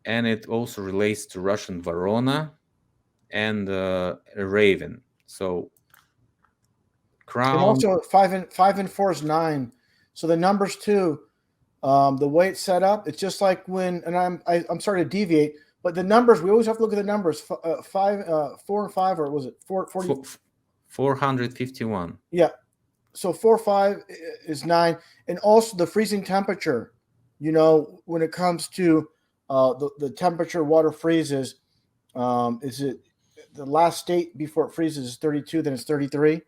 and it also relates to Russian Varona and a raven. So crown. And also 5 and 4 is 9. So the numbers too, the way it's set up, it's just like when, and I'm sorry to deviate, but the numbers, we always have to look at the numbers. 4 and 5, or was it 451? Yeah. So 4, 5 is 9, and also the freezing temperature. When it comes to the temperature water freezes, is it the last state before it freezes is 32, then it's 33.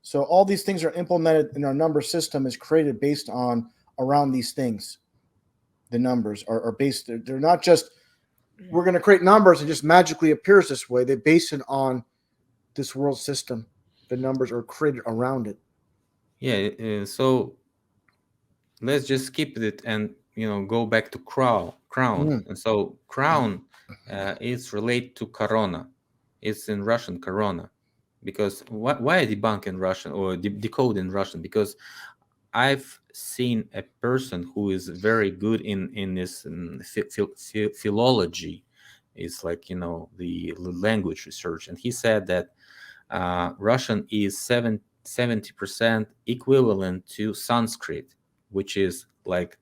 So all these things are implemented in our number system, is created based on around these things. The numbers are based. They're not just, we're going to create numbers and just magically appears this way. They base it on this world system. The numbers are created around it. Yeah. So let's just skip it and go back to crown. And so crown is related to corona. It's in Russian corona. Because why I debunk in Russian or decode in Russian? Because I've seen a person who is very good in this philology. It's like the language research, and he said that Russian is 70% equivalent to Sanskrit, which is like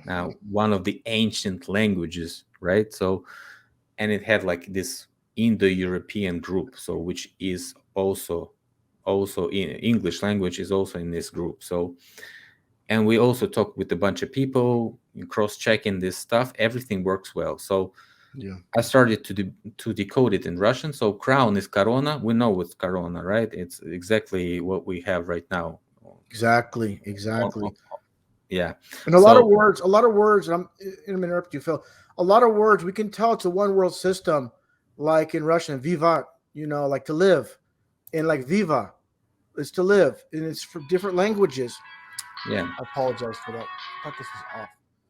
Now, one of the ancient languages, right? So, and it had like this Indo-European group, so which is also in English language is also in this group. So, and we also talked with a bunch of people, cross-checking this stuff. Everything works well. So Yeah. I started to decode it in Russian. So crown is corona. We know what's corona, right? It's exactly what we have right now. Exactly. Yeah. And a lot of words, and I'm going to interrupt you, Phil. A lot of words, we can tell it's a one world system, like in Russian, vivat, like to live. And like viva is to live. And it's for different languages. Yeah. I apologize for that. I thought this was off.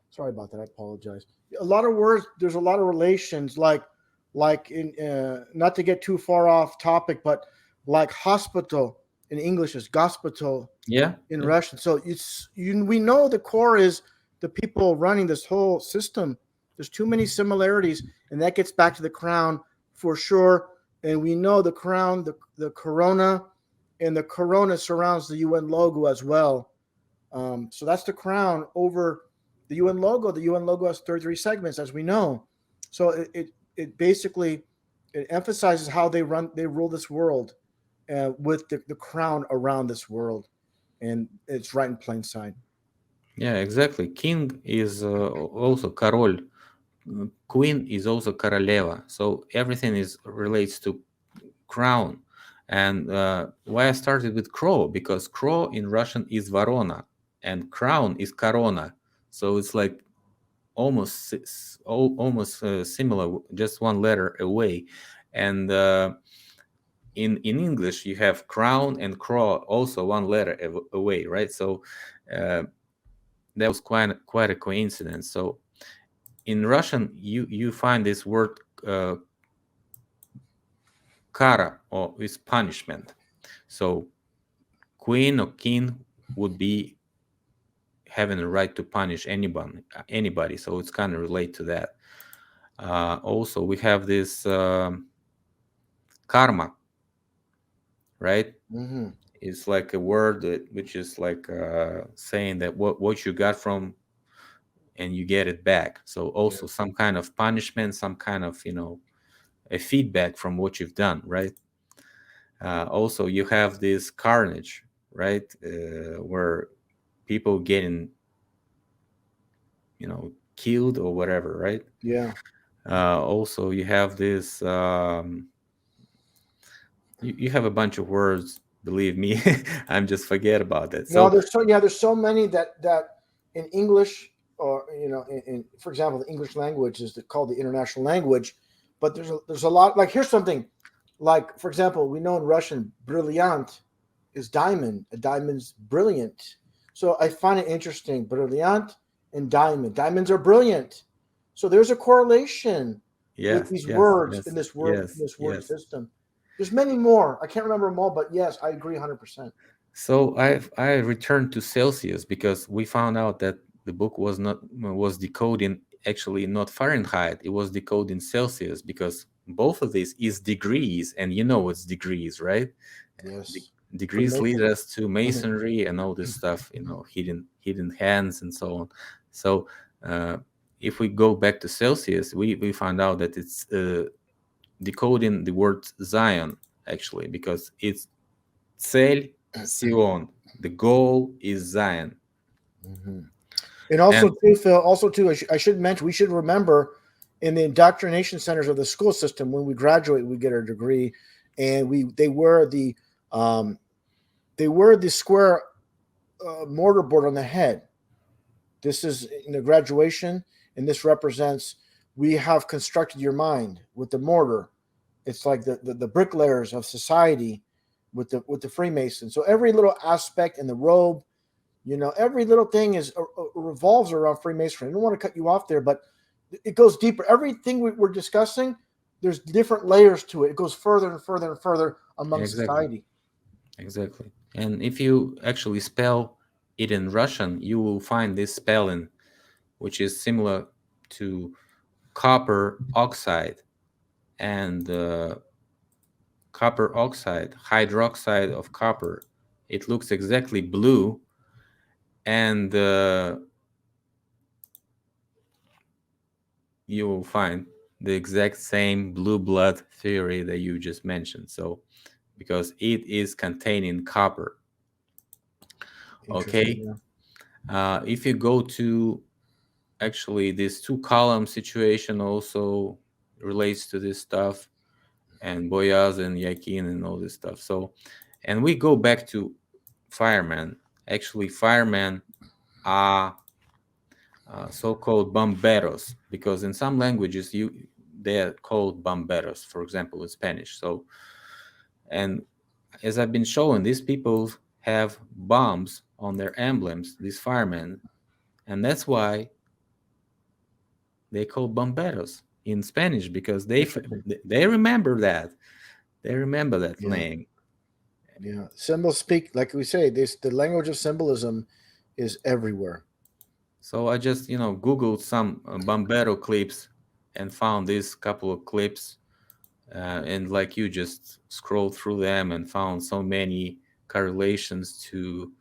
Sorry about that. I apologize. A lot of words, there's a lot of relations, like in, not to get too far off topic, but like hospital in English is gospital. Yeah. In Russian. So we know the core is the people running this whole system. There's too many similarities, and that gets back to the crown for sure. And we know the crown, the corona, and the corona surrounds the UN logo as well. So that's the crown over the UN logo. The UN logo has 33 segments, as we know. So it basically it emphasizes how they rule this world, with the crown around this world. And it's right in plain sight. Yeah, exactly. King is also король. Queen is also королева. So everything relates to crown. And why I started with crow, because crow in Russian is ворона, and crown is корона. So it's like almost similar, just one letter away. And in English, you have crown and crow also one letter away, right? So that was quite a coincidence. So in Russian, you find this word kara, or is punishment. So queen or king would be having a right to punish anybody. So it's kind of relate to that. Also, we have this karma, right? Mm-hmm. It's like a word which is like saying that what you got from, and you get it back. So also some kind of punishment, some kind of a feedback from what you've done, right? Also, you have this carnage, right, where people getting killed or whatever, right? Yeah. Also, you have this. You have a bunch of words. Believe me, I'm just forget about that. No, there's so many that in English, or in for example, the English language is called the international language, but there's a lot. Like here's something, like for example, we know in Russian, brilliant is diamond. A diamond's brilliant. So I find it interesting, brilliant and diamond. Diamonds are brilliant. So there's a correlation with these words in this word system. There's many more. I can't remember them all, but yes, I agree 100%. So I returned to Celsius because we found out that the book was decoding actually not Fahrenheit. It was decoding Celsius, because both of these is degrees, and what's degrees, right? Yes. Degrees lead us to masonry and all this stuff, hidden hands and so on. So if we go back to Celsius, we found out that it's decoding the word Zion, actually, because it's цель Sion. The goal is Zion. Mm-hmm. And also, too, Phil, I should mention, we should remember in the indoctrination centers of the school system, when we graduate, we get our degree, and they wear the square mortar board on the head. This is in the graduation, and this represents we have constructed your mind with the mortar. It's like the bricklayers of society with the Freemasons. So every little aspect in the robe, every little thing revolves around Freemasonry. I don't want to cut you off there, but it goes deeper. Everything we're discussing, there's different layers to it. It goes further and further and further among society. Exactly. And if you actually spell it in Russian, you will find this spelling, which is similar to copper oxide, and copper oxide, hydroxide of copper. It looks exactly blue, and you will find the exact same blue blood theory that you just mentioned. So, because it is containing copper. Okay. Yeah. If you go to actually this two column situation also relates to this stuff, and Boyaz and Yakin and all this stuff. So, and we go back to firemen. Actually, firemen are so-called bomberos, because in some languages they are called bomberos, for example in Spanish. So, and as I've been showing, these people have bombs on their emblems, these firemen, and that's why they call bomberos in Spanish, because they remember that name. Yeah, symbols speak, like we say, the language of symbolism is everywhere. So I just Googled some bombero clips and found this couple of clips, and like you just scrolled through them and found so many correlations to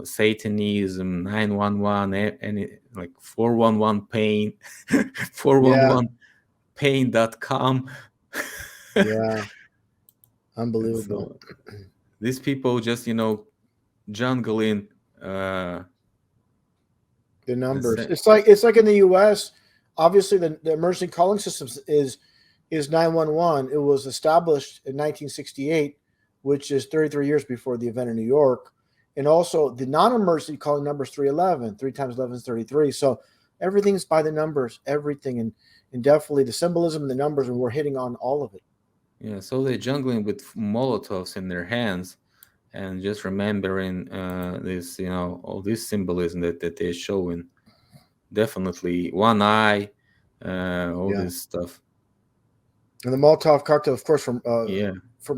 Satanism, 911, and like 411 pain, 411pain.com. Yeah, unbelievable. So, these people just jungling the numbers. It's like in the U.S. Obviously, the emergency calling system is 911. It was established in 1968, which is 33 years before the event in New York. And also the non-emergency calling number is 311. 3 times 11 is 33. So everything's by the numbers, everything. And definitely the symbolism and the numbers, and we're hitting on all of it. Yeah, so they're jungling with Molotovs in their hands and just remembering this, all this symbolism that they're showing. Definitely one eye, all this stuff. And the Molotov cocktail, of course, from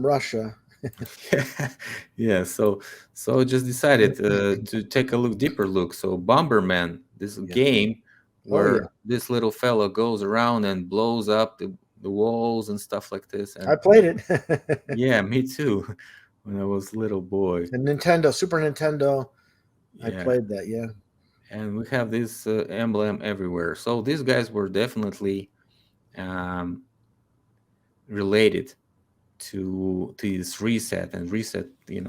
Russia. Yeah, so just decided to take a deeper look. So Bomberman, this game where this little fellow goes around and blows up the walls and stuff like this. And I played it. Yeah, me too, when I was a little boy. And Super Nintendo, I played that, yeah. And we have this emblem everywhere. So these guys were definitely related to this reset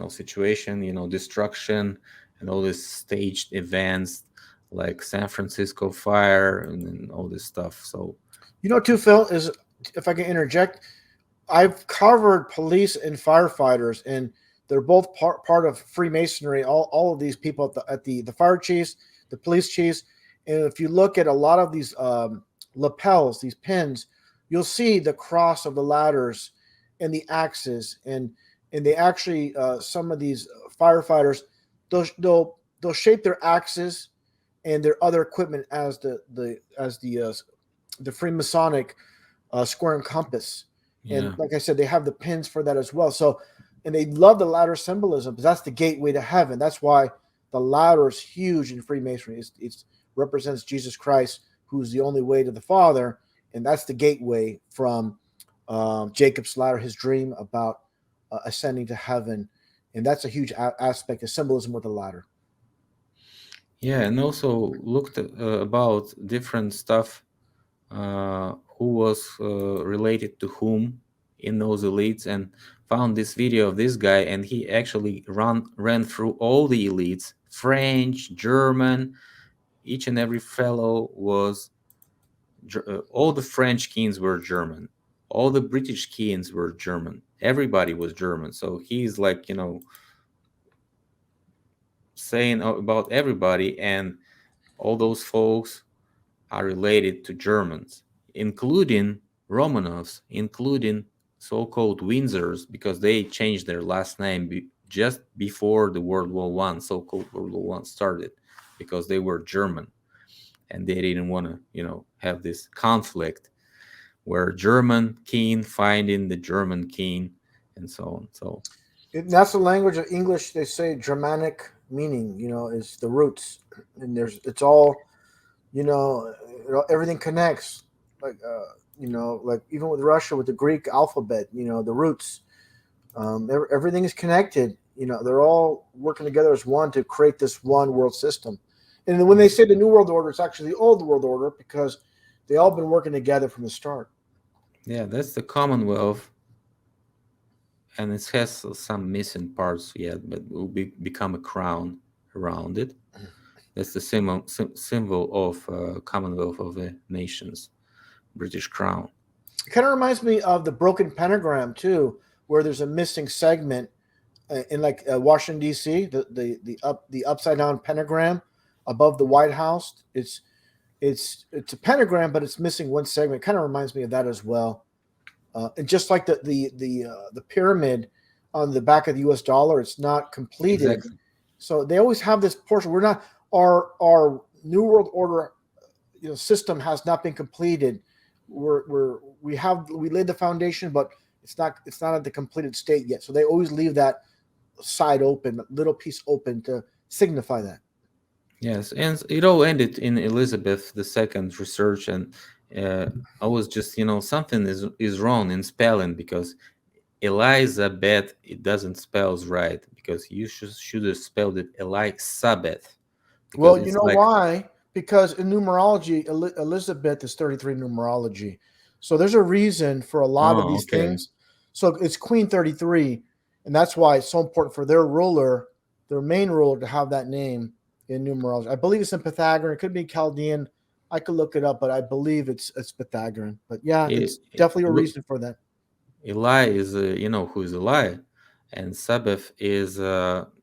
situation, destruction and all these staged events like San Francisco fire and all this stuff. So too, Phil, is, if I can interject, I've covered police and firefighters, and they're both part of Freemasonry. All of these people at the fire chiefs, the police chiefs, and if you look at a lot of these lapels, these pins, you'll see the cross of the ladders and the axes, and they actually some of these firefighters, they'll shape their axes and their other equipment as the Freemasonic square and compass. And like I said, they have the pins for that as well. So, and they love the ladder symbolism, because that's the gateway to heaven. That's why the ladder is huge in Freemasonry. It represents Jesus Christ, who's the only way to the Father, and that's the gateway from Jacob's ladder, his dream about ascending to heaven, and that's a huge aspect of symbolism with the ladder. Yeah, and also looked at, about different stuff, who was related to whom in those elites, and found this video of this guy, and he actually ran through all the elites, French, German, each and every fellow was, all the French kings were German, all the British kings were German, everybody was German. So he's like, saying about everybody, and all those folks are related to Germans, including Romanovs, including so-called Windsors, because they changed their last name just before the World War I, so-called World War I started, because they were German, and they didn't want to, have this conflict where German king finding the German king, and so on. So that's the language of English. They say Germanic meaning, is the roots, and it's all, everything connects, like like even with Russia, with the Greek alphabet, the roots, everything is connected. They're all working together as one to create this one world system. And then when they say the New World Order, it's actually the Old World Order, because They all been working together from the start. Yeah, that's the Commonwealth, and it has some missing parts yet, but will become a crown around it. That's the symbol of Commonwealth of the Nations, British Crown. It kind of reminds me of the broken pentagram too, where there's a missing segment in like Washington D.C. The upside down pentagram above the White House. It's a pentagram, but it's missing one segment. It kind of reminds me of that as well. And just like the pyramid on the back of the U.S. dollar, it's not completed. Exactly. So they always have this portion. We're not our New World Order, system has not been completed. We laid the foundation, but it's not at the completed state yet. So they always leave that side open, little piece open to signify that. Yes, and it all ended in Elizabeth II's research, and I was just, something is wrong in spelling, because Elizabeth, it doesn't spells right, because you should have spelled it Elizabeth. Well, you know why? Because in numerology, Elizabeth is 33 numerology. So there's a reason for a lot of these things. So it's Queen 33, and that's why it's so important for their ruler, their main ruler, to have that name in numerology. I believe it's in Pythagorean. It could be Chaldean. I could look it up, but I believe it's Pythagorean. But yeah, it's definitely a reason for that. Eli is, who is Eli, and Sabbath is,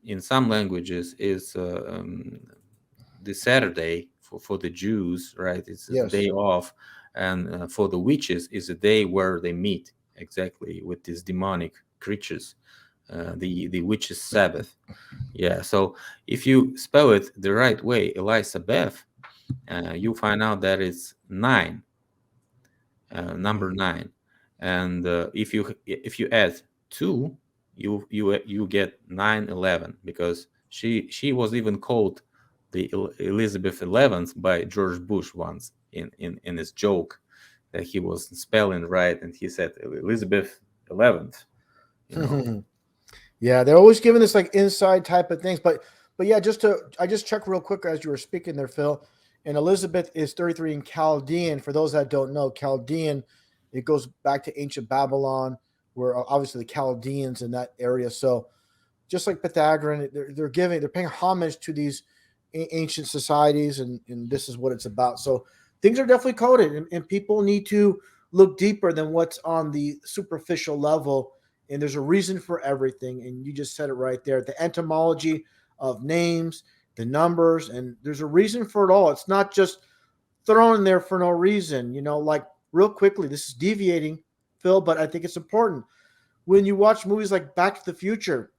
in some languages, is the Saturday for the Jews, right? It's a day off, and for the witches, is a day where they meet exactly with these demonic creatures. The witches' Sabbath. Yeah, so if you spell it the right way, Elizabeth, you find out that it's 9, number 9, and if you add 2, you get 9/11, because she was even called the Elizabeth 11th by George Bush once in his joke that he was spelling right, and he said Elizabeth 11th. Yeah, they're always giving this like inside type of things, but yeah, I just checked real quick as you were speaking there, Phil. And Elizabeth is 33 in Chaldean. For those that don't know, Chaldean, it goes back to ancient Babylon, where obviously the Chaldeans in that area. So just like Pythagorean, they're paying homage to these ancient societies, and this is what it's about. So things are definitely coded, and people need to look deeper than what's on the superficial level. And there's a reason for everything. And you just said it right there. The etymology of names, the numbers, and there's a reason for it all. It's not just thrown there for no reason. Like real quickly, this is deviating, Phil, but I think it's important. When you watch movies like Back to the Future,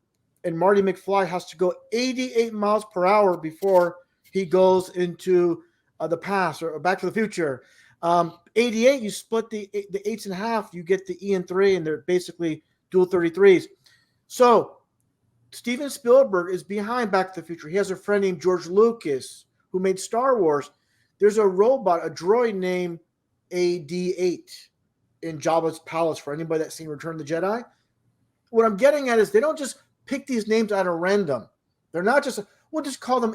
and Marty McFly has to go 88 miles per hour before he goes into the past, or Back to the Future. 88, you split the 8s in half, you get the E and 3, and they're basically dual 33s. So Steven Spielberg is behind Back to the Future. He has a friend named George Lucas who made Star Wars. There's a robot, a droid named AD-8 in Jabba's palace, for anybody that's seen Return of the Jedi. What I'm getting at is they don't just pick these names out of random. They're not just, we'll just call them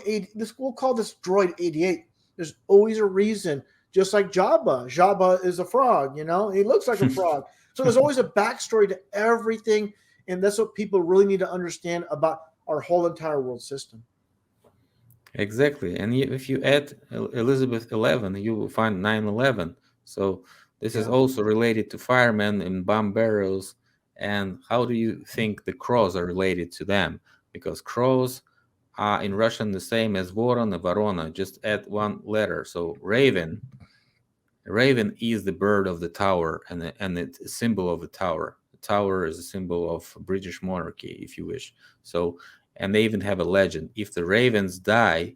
we'll call this droid 88. There's always a reason, just like Jabba. Jabba is a frog, he looks like a frog. So there's always a backstory to everything, and that's what people really need to understand about our whole entire world system. Exactly, and if you add Elizabeth 11, you will find 9/11. So this is also related to firemen and bomb barrels. And how do you think the crows are related to them? Because crows are in Russian the same as voron and varona, just add one letter. So raven is the bird of the tower, and it's a symbol of the tower. The tower is a symbol of British monarchy, if you wish. So, and they even have a legend. If the ravens die,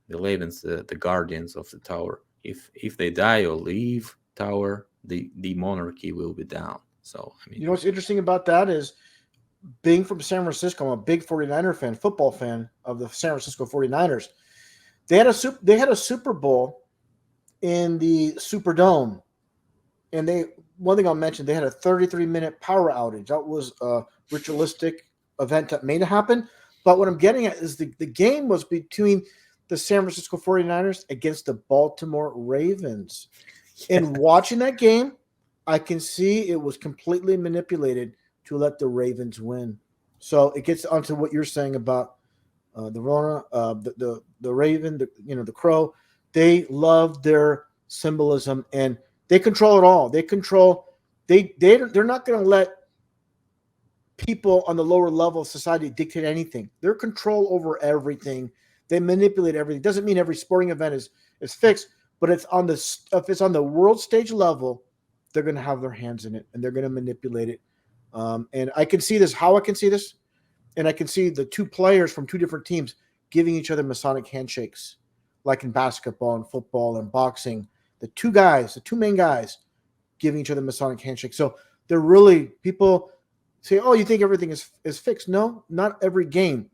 the ravens, the guardians of the tower, if they die or leave tower, the monarchy will be down. So, what's interesting about that is, being from San Francisco, I'm a big 49er fan, football fan of the San Francisco 49ers. They had a Super Bowl in the Superdome, and one thing I'll mention, they had a 33-minute power outage. That was a ritualistic event that made it happen. But what I'm getting at is the game was between the San Francisco 49ers against the Baltimore Ravens. In watching that game, I can see it was completely manipulated to let the Ravens win. So it gets onto what you're saying about the Rona, the Raven, the Crow. They love their symbolism and they control it all. They control. They're not going to let people on the lower level of society dictate anything. Their control over everything. They manipulate everything. Doesn't mean every sporting event is fixed, but if it's on the world stage level, they're going to have their hands in it and they're going to manipulate it. And I can see this. How I can see this, and I can see the two players from two different teams giving each other Masonic handshakes, like in basketball and football and boxing. The two main guys, giving each other Masonic handshakes. So they're really people say, "Oh, you think everything is fixed?" No, not every game.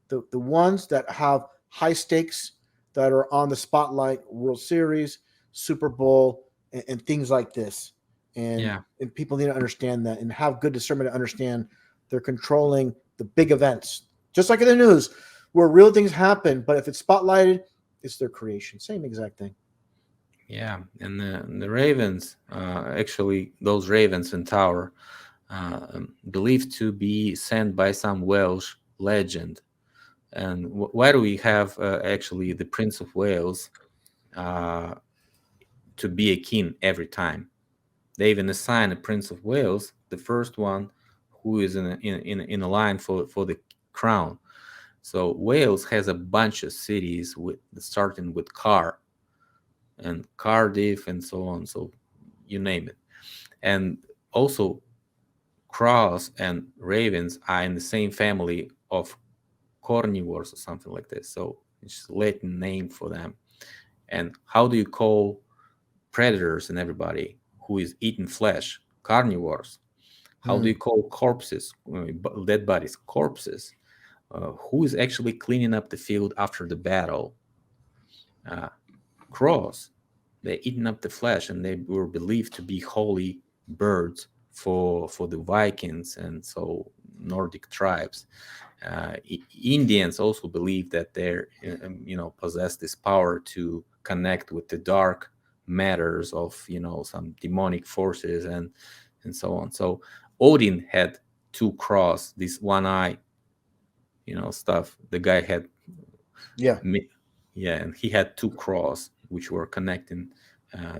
The ones that have high stakes, that are on the spotlight, World Series, Super Bowl, and things like this. And people need to understand that and have good discernment to understand they're controlling the big events. Just like in the news, where real things happen, but if it's spotlighted, it's their creation. Same exact thing. Yeah, and the Ravens, actually, those ravens in Tower, believed to be sent by some Welsh legend. And why do we have actually the Prince of Wales to be a king every time? They even assign a Prince of Wales, the first one who is in a line for the crown. So Wales has a bunch of cities starting with Car and Cardiff and so on. So you name it. And also crows and ravens are in the same family of carnivores or something like this. So it's a Latin name for them. And how do you call predators and everybody who is eating flesh? Carnivores. How do you call corpses, dead bodies, corpses? Who is actually cleaning up the field after the battle? Crows. They're eating up the flesh, and they were believed to be holy birds for the Vikings and so Nordic tribes. Indians also believe that they're possess this power to connect with the dark matters of some demonic forces and so on. So Odin had two cross, this one eye stuff. The guy had and he had two cross which were connecting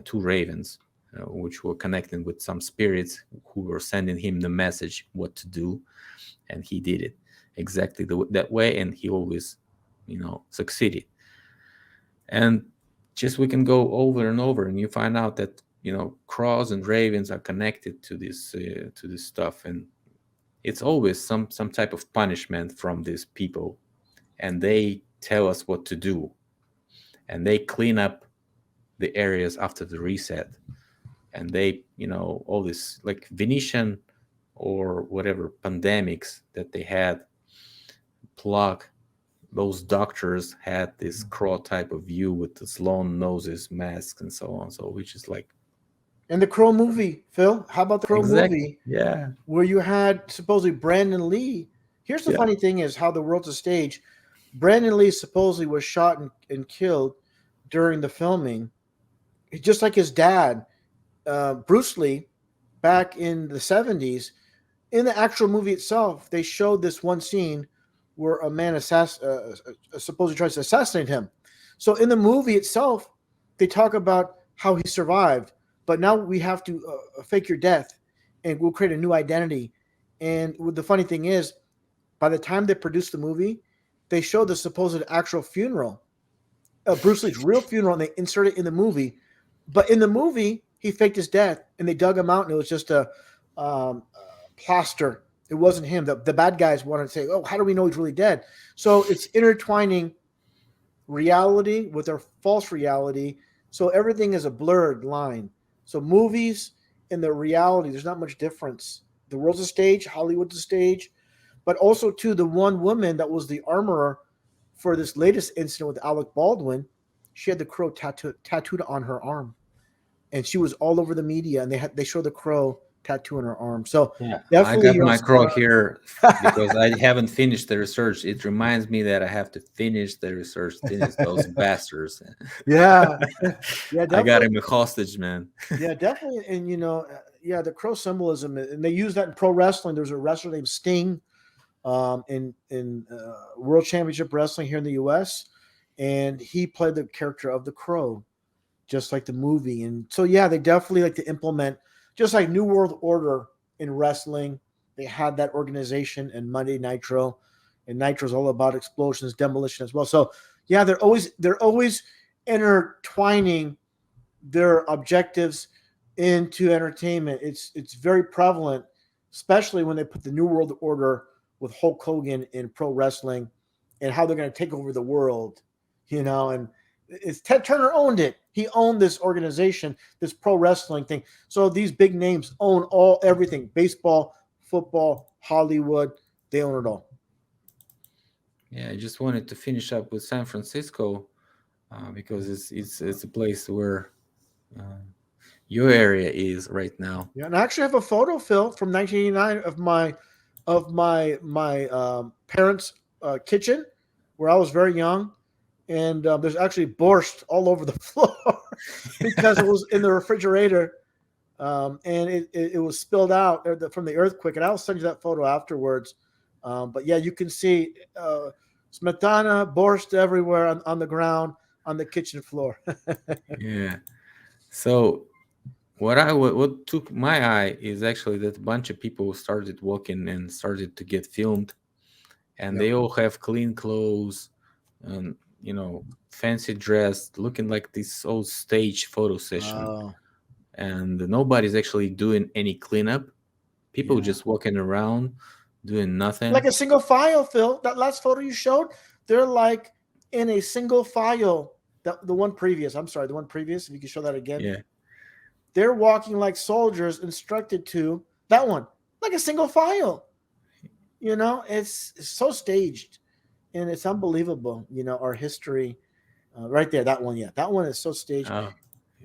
two ravens, which were connecting with some spirits who were sending him the message what to do, and he did it exactly that way, and he always succeeded. And just we can go over and over, and you find out that crows and ravens are connected to this stuff, and it's always some type of punishment from these people, and they tell us what to do, and they clean up the areas after the reset, and they all this like Venetian or whatever pandemics that they had, plague. Those doctors had this crow type of view with the long noses, masks, and so on. So which is like. And the Crow movie, Phil. How about the Crow movie? Yeah. Where you had supposedly Brandon Lee. Here's the funny thing is how the world's a stage. Brandon Lee supposedly was shot and killed during the filming. Just like his dad, Bruce Lee, back in the 70s. In the actual movie itself, they showed this one scene where a man supposedly tries to assassinate him. So in the movie itself, they talk about how he survived. But now we have to fake your death, and we'll create a new identity. And the funny thing is, by the time they produced the movie, they showed the supposed actual funeral, Bruce Lee's real funeral, and they inserted it in the movie. But in the movie, he faked his death, and they dug him out, and it was just a plaster. It wasn't him. The bad guys wanted to say, "Oh, how do we know he's really dead?" So it's intertwining reality with our false reality. So everything is a blurred line. So movies and the reality, there's not much difference. The world's a stage, Hollywood's a stage, but also too, the one woman that was the armorer for this latest incident with Alec Baldwin, she had the crow tattooed on her arm, and she was all over the media, and they showed the crow tattoo on her arm. So Yeah, I definitely got my crow here because I haven't finished the research. It reminds me that I have to finish the research, finish those bastards. Yeah, yeah, I got definitely. him a hostage, man. Yeah, definitely. And yeah, the crow symbolism, and they use that in pro wrestling. There's a wrestler named Sting, in World Championship Wrestling here in the U.S., and he played the character of the Crow, just like the movie. And so, yeah, they definitely like to implement, just like New World Order in wrestling. They had that organization in Monday Nitro, and Nitro is all about explosions, demolition as well. So, yeah, they're always intertwining their objectives into entertainment. It's very prevalent, especially when they put the New World Order with Hulk Hogan in pro wrestling and how they're going to take over the world, and it's Ted Turner owned it. He owned this organization, this pro wrestling thing. So these big names own everything, baseball, football, Hollywood, they own it all. Yeah, I just wanted to finish up with San Francisco because it's a place where your area is right now. Yeah, and I actually have a photo, Phil, from 1989 of my parents' kitchen, where I was very young, and there's actually borscht all over the floor because it was in the refrigerator, and it was spilled out from the earthquake. And I'll send you that photo afterwards. But yeah, you can see smetana, borscht everywhere on the ground on the kitchen floor. Yeah. So what took my eye is actually that a bunch of people started walking and started to get filmed, and they all have clean clothes and fancy dressed, looking like this old stage photo session. And nobody's actually doing any cleanup. People just walking around doing nothing. Like a single file, Phil. That last photo you showed, they're like in a single file. The one previous. I'm sorry, the one previous. If you could show that again. Yeah. They're walking like soldiers instructed to. That one, like a single file. It's so staged, and it's unbelievable. Our history, right there. That one, yeah, that one is so staged.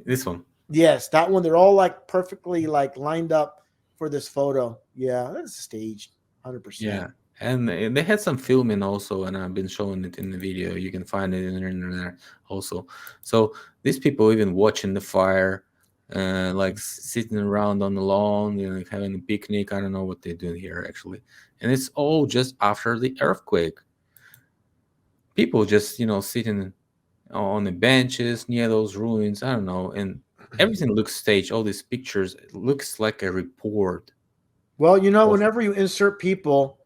This one. Yes, that one. They're all like perfectly like lined up for this photo. Yeah, that's staged, 100%. Yeah, and they had some filming also, and I've been showing it in the video. You can find it in the internet also. So these people even watching the fire. Like sitting around on the lawn, having a picnic. I don't know what they're doing here actually, and it's all just after the earthquake. People just sitting on the benches near those ruins. I don't know, and everything looks staged. All these pictures, it looks like a report. Well, whenever you insert people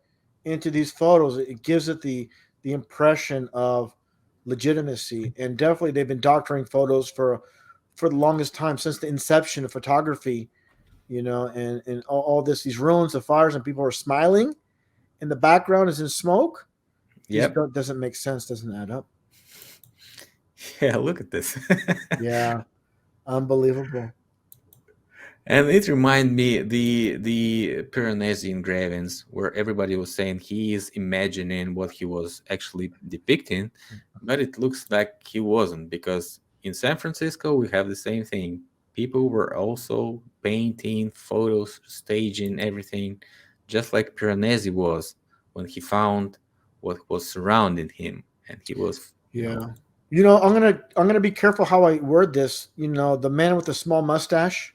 into these photos, it gives it the impression of legitimacy, and definitely they've been doctoring photos for the longest time, since the inception of photography, and all these ruins of fires, and people are smiling, and the background is in smoke. Yep. It doesn't make sense, doesn't add up. Yeah, look at this. Yeah, unbelievable. And it reminded me the Piranesi engravings, where everybody was saying he is imagining what he was actually depicting, but it looks like he wasn't, because in San Francisco, we have the same thing. People were also painting, photos, staging everything, just like Piranesi was when he found what was surrounding him, and he was. I'm gonna be careful how I word this. The man with the small mustache.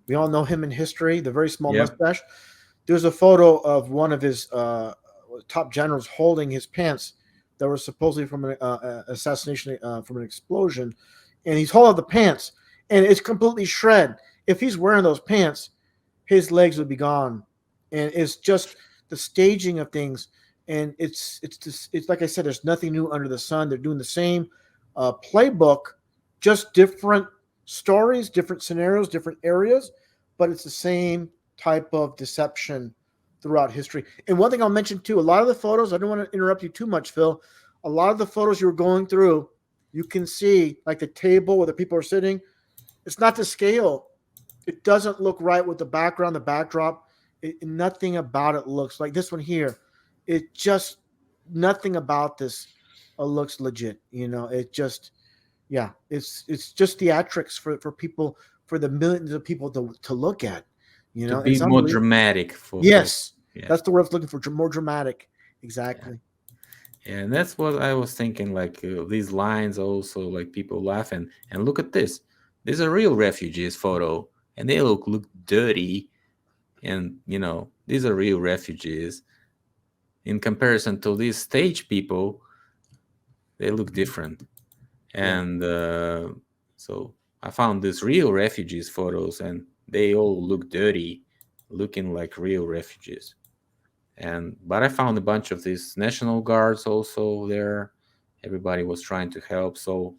We all know him in history. The very small mustache. There's a photo of one of his top generals holding his pants that were supposedly from an assassination, from an explosion. And he's holding the pants, and it's completely shred. If he's wearing those pants, his legs would be gone. And it's just the staging of things. And it's like I said, there's nothing new under the sun. They're doing the same playbook, just different stories, different scenarios, different areas, but it's the same type of deception throughout history. And one thing I'll mention too, a lot of the photos, I don't want to interrupt you too much, Phil. A lot of the photos you were going through, you can see like the table where the people are sitting. It's not to scale. It doesn't look right with the background, the backdrop. Nothing about it looks like this one here. It just, nothing about this looks legit. It just, it's just theatrics for people, for the millions of people to look at. You To know, be it's more unbelievable. dramatic for Yes, yeah. that's the word I was looking for. More dramatic. Exactly. Yeah, and that's what I was thinking. Like these lines, also like people laughing. And look at this. There's a real refugees photo, and they look dirty. And these are real refugees. In comparison to these stage people, they look different. Yeah. And so I found these real refugees photos, and they all look dirty, looking like real refugees. But I found a bunch of these National Guards also there. Everybody was trying to help, so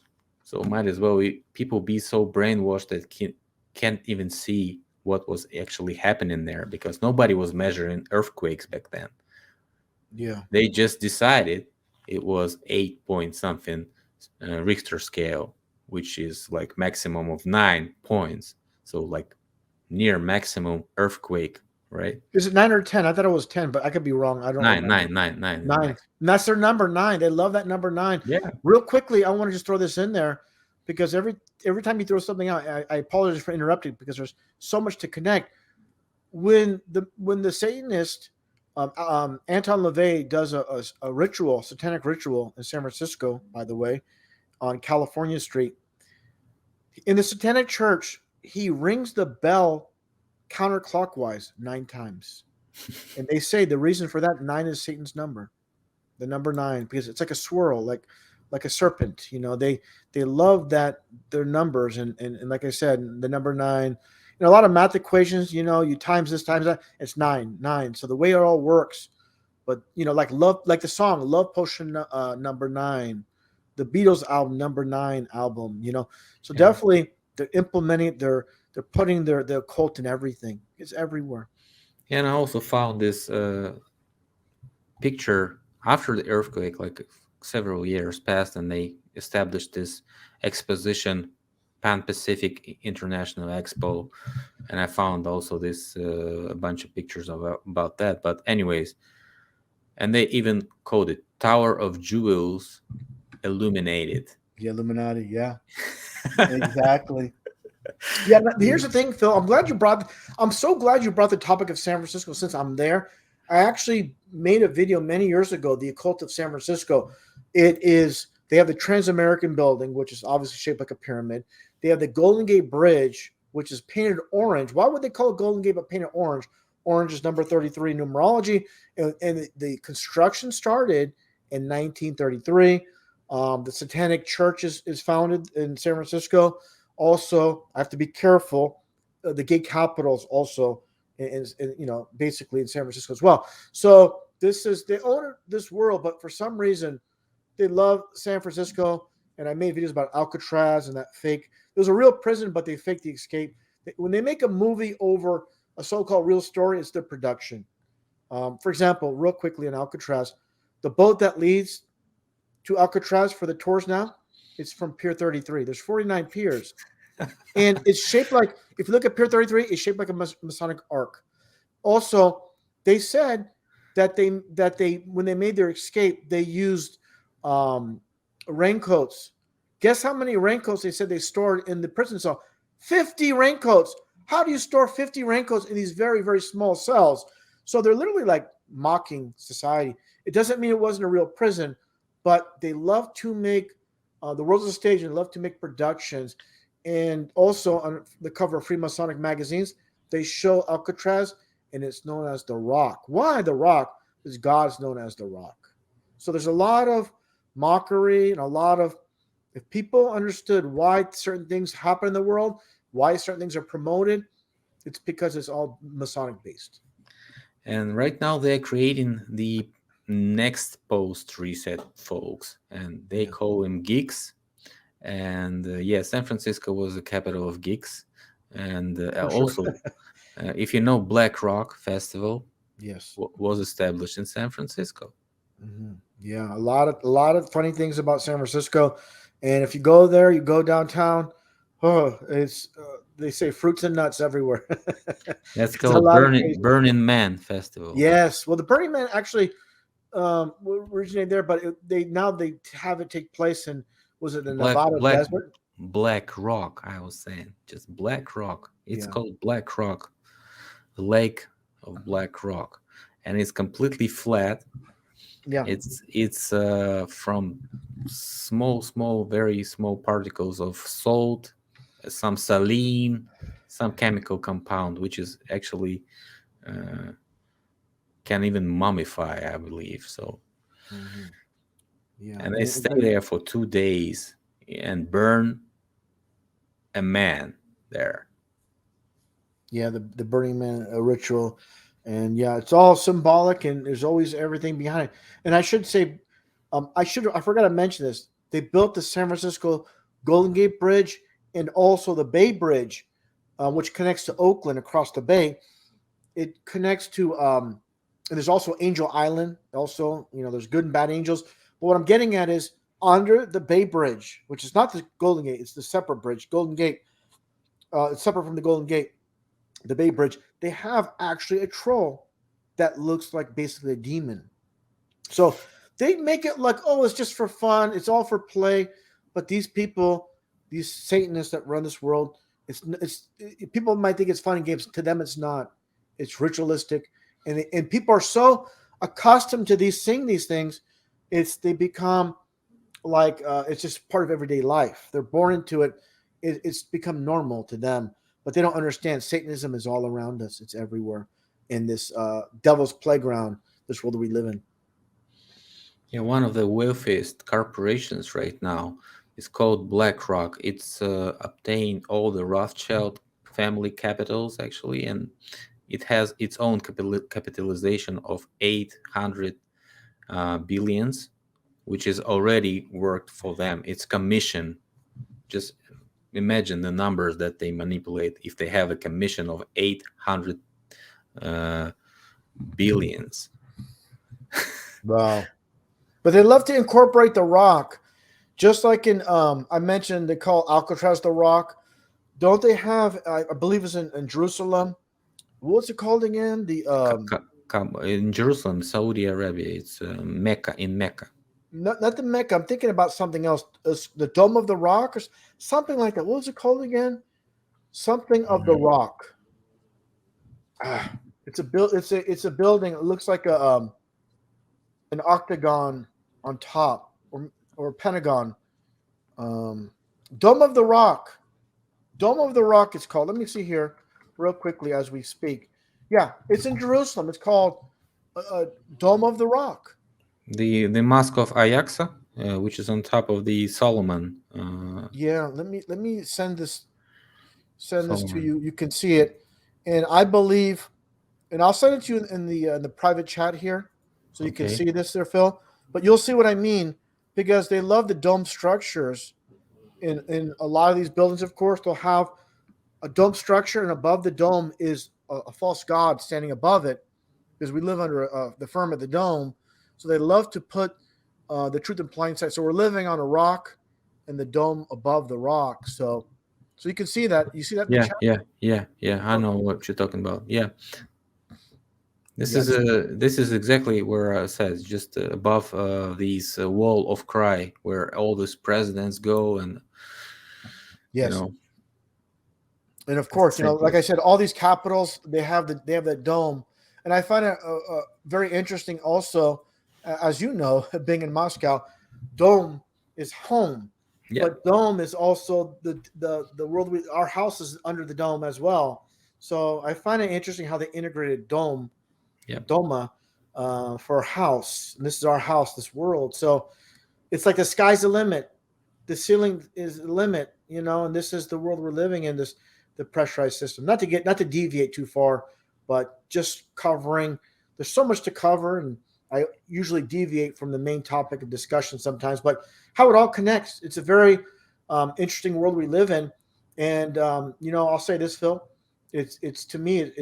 might as well people be so brainwashed that can't even see what was actually happening there, because nobody was measuring earthquakes back then. Yeah. They just decided it was 8 point something Richter scale, which is like maximum of 9 points, so like near maximum earthquake, right? Is it 9 or 10? I thought it was 10, but I could be wrong. I don't Nine, remember. nine, nine, nine, Nine. nine. And that's their number 9. They love that number 9. Yeah. Real quickly, I want to just throw this in there because every time you throw something out, I apologize for interrupting because there's so much to connect. When the Satanist Anton LaVey does a ritual, satanic ritual in San Francisco, by the way, on California Street, in the satanic church, he rings the bell counterclockwise 9 times. And they say the reason for that, 9 is Satan's number, the number 9, because it's like a swirl, like a serpent. They love that their numbers, and like I said, the number 9. A lot of math equations, you times this times that, it's 9. So the way it all works, but like love, like the song Love Potion number 9, the Beatles album number 9 album, so definitely they're implementing, they're putting their occult in everything. It's everywhere. And I also found this picture after the earthquake, like several years passed, and they established this exposition, Pan-Pacific International Expo, and I found also this a bunch of pictures about that. But anyways, and they even called it Tower of Jewels Illuminated. The Illuminati, yeah. Exactly. Yeah, here's the thing, Phil. I'm so glad you brought the topic of San Francisco, since I'm there. I actually made a video many years ago, The Occult of San Francisco. They have the Trans-American Building, which is obviously shaped like a pyramid. They have the Golden Gate Bridge, which is painted orange. Why would they call it Golden Gate but painted orange? Orange is number 33 in numerology. And the construction started in 1933. The Satanic Church is founded in San Francisco. Also, I have to be careful. The gay capitals also is basically in San Francisco as well. So they own this world, but for some reason they love San Francisco. And I made videos about Alcatraz and that fake. It was a real prison, but they faked the escape. When they make a movie over a so-called real story, it's their production. For example, real quickly on Alcatraz, the boat that leads to Alcatraz for the tours now, it's from Pier 33. There's 49 piers. And it's shaped like, if you look at Pier 33, it's shaped like a Masonic arc. Also, they said that they when they made their escape, they used raincoats. Guess how many raincoats they said they stored in the prison cell? 50 raincoats. How do you store 50 raincoats in these very, very small cells? So they're literally like mocking society. It doesn't mean it wasn't a real prison, but they love to make the world's a stage and love to make productions. And also on the cover of Freemasonic magazines, they show Alcatraz, and it's known as the Rock. Why the Rock? Because God's known as the Rock. So there's a lot of mockery and a lot of, if people understood why certain things happen in the world, why certain things are promoted, it's because it's all Masonic based. And right now they're creating the next post-reset folks, and they call them geeks. And San Francisco was the capital of geeks. And also, if you know, Black Rock Festival, yes, was established in San Francisco. Mm-hmm. Yeah, a lot of funny things about San Francisco. And if you go there, you go downtown, it's they say fruits and nuts everywhere. That's called Burning Man Festival. Yes, well, the Burning Man actually originated there, but they have it take place in, was it the Nevada desert? Black Rock, I was saying, just Black Rock. It's called Black Rock the lake of black rock, and it's completely flat. Yeah. It's from small, very small particles of salt, some saline, some chemical compound, which is actually can even mummify, I believe. So, Yeah. and they stay there for 2 days and burn a man there. Yeah, the Burning Man ritual, and yeah, it's all symbolic, and there's always everything behind it. And I should say, I forgot to mention this. They built the San Francisco Golden Gate Bridge and also the Bay Bridge, which connects to Oakland across the bay. It connects to, and there's also Angel Island. Also, there's good and bad angels. But what I'm getting at is under the Bay Bridge, which is not the Golden Gate, it's the separate bridge, Golden Gate. It's separate from the Golden Gate. The Bay Bridge, they have actually a troll that looks like basically a demon. So they make it like, oh, it's just for fun. It's all for play. But these people, these Satanists that run this world, people might think it's fun and games. To them, it's not. It's ritualistic. And people are so accustomed to seeing these things, they become like, it's just part of everyday life. They're born into it. It's become normal to them. But they don't understand Satanism is all around us. It's everywhere in this devil's playground, this world that we live in. Yeah, one of the wealthiest corporations right now is called BlackRock. It's obtained all the Rothschild family capitals, actually, and it has its own capitalization of 800 billions, which is already worked for them. It's commission. Just imagine the numbers that they manipulate if they have a commission of 800 billions. Wow. But they love to incorporate the rock, just like in, I mentioned they call Alcatraz the Rock. Don't they have, I believe it's in Jerusalem. What's it called again? In Jerusalem, Saudi Arabia, it's Mecca, in Mecca. Not the Mecca. I'm thinking about something else. The Dome of the Rock or something like that. What was it called again? Something of the Rock. It's a building. It looks like an octagon on top, or a pentagon. Dome of the Rock. Dome of the Rock. It's called. Let me see here, real quickly as we speak. Yeah, it's in Jerusalem. It's called Dome of the Rock. The Mosque of Ayaxa, which is on top of the Solomon. Yeah, let me send this to you. You can see it, and I believe, and I'll send it to you in the private chat here, so you can see this there, Phil. But you'll see what I mean, because they love the dome structures. In a lot of these buildings, of course, they'll have a dome structure, and above the dome is a false god standing above it, because we live under the firm of the dome. So they love to put the truth in plain sight. So we're living on a rock, and the dome above the rock. So you can see that. You see that? Yeah. I know what you're talking about. Yeah. This is exactly where it says, just above these wall of cry, where all these presidents go, and yes. And of course, like I said, all these capitals, they have that dome, and I find it very interesting also. As you know, being in Moscow, dome is home, but dome is also the world. Our house is under the dome as well. So I find it interesting how they integrated dome, doma, for a house. And this is our house, this world. So it's like the sky's the limit, the ceiling is the limit, and this is the world we're living in. The pressurized system. Not to deviate too far, but just covering. There's so much to cover, and I usually deviate from the main topic of discussion sometimes, but how it all connects. It's a very interesting world we live in. And, I'll say this, Phil, it's to me,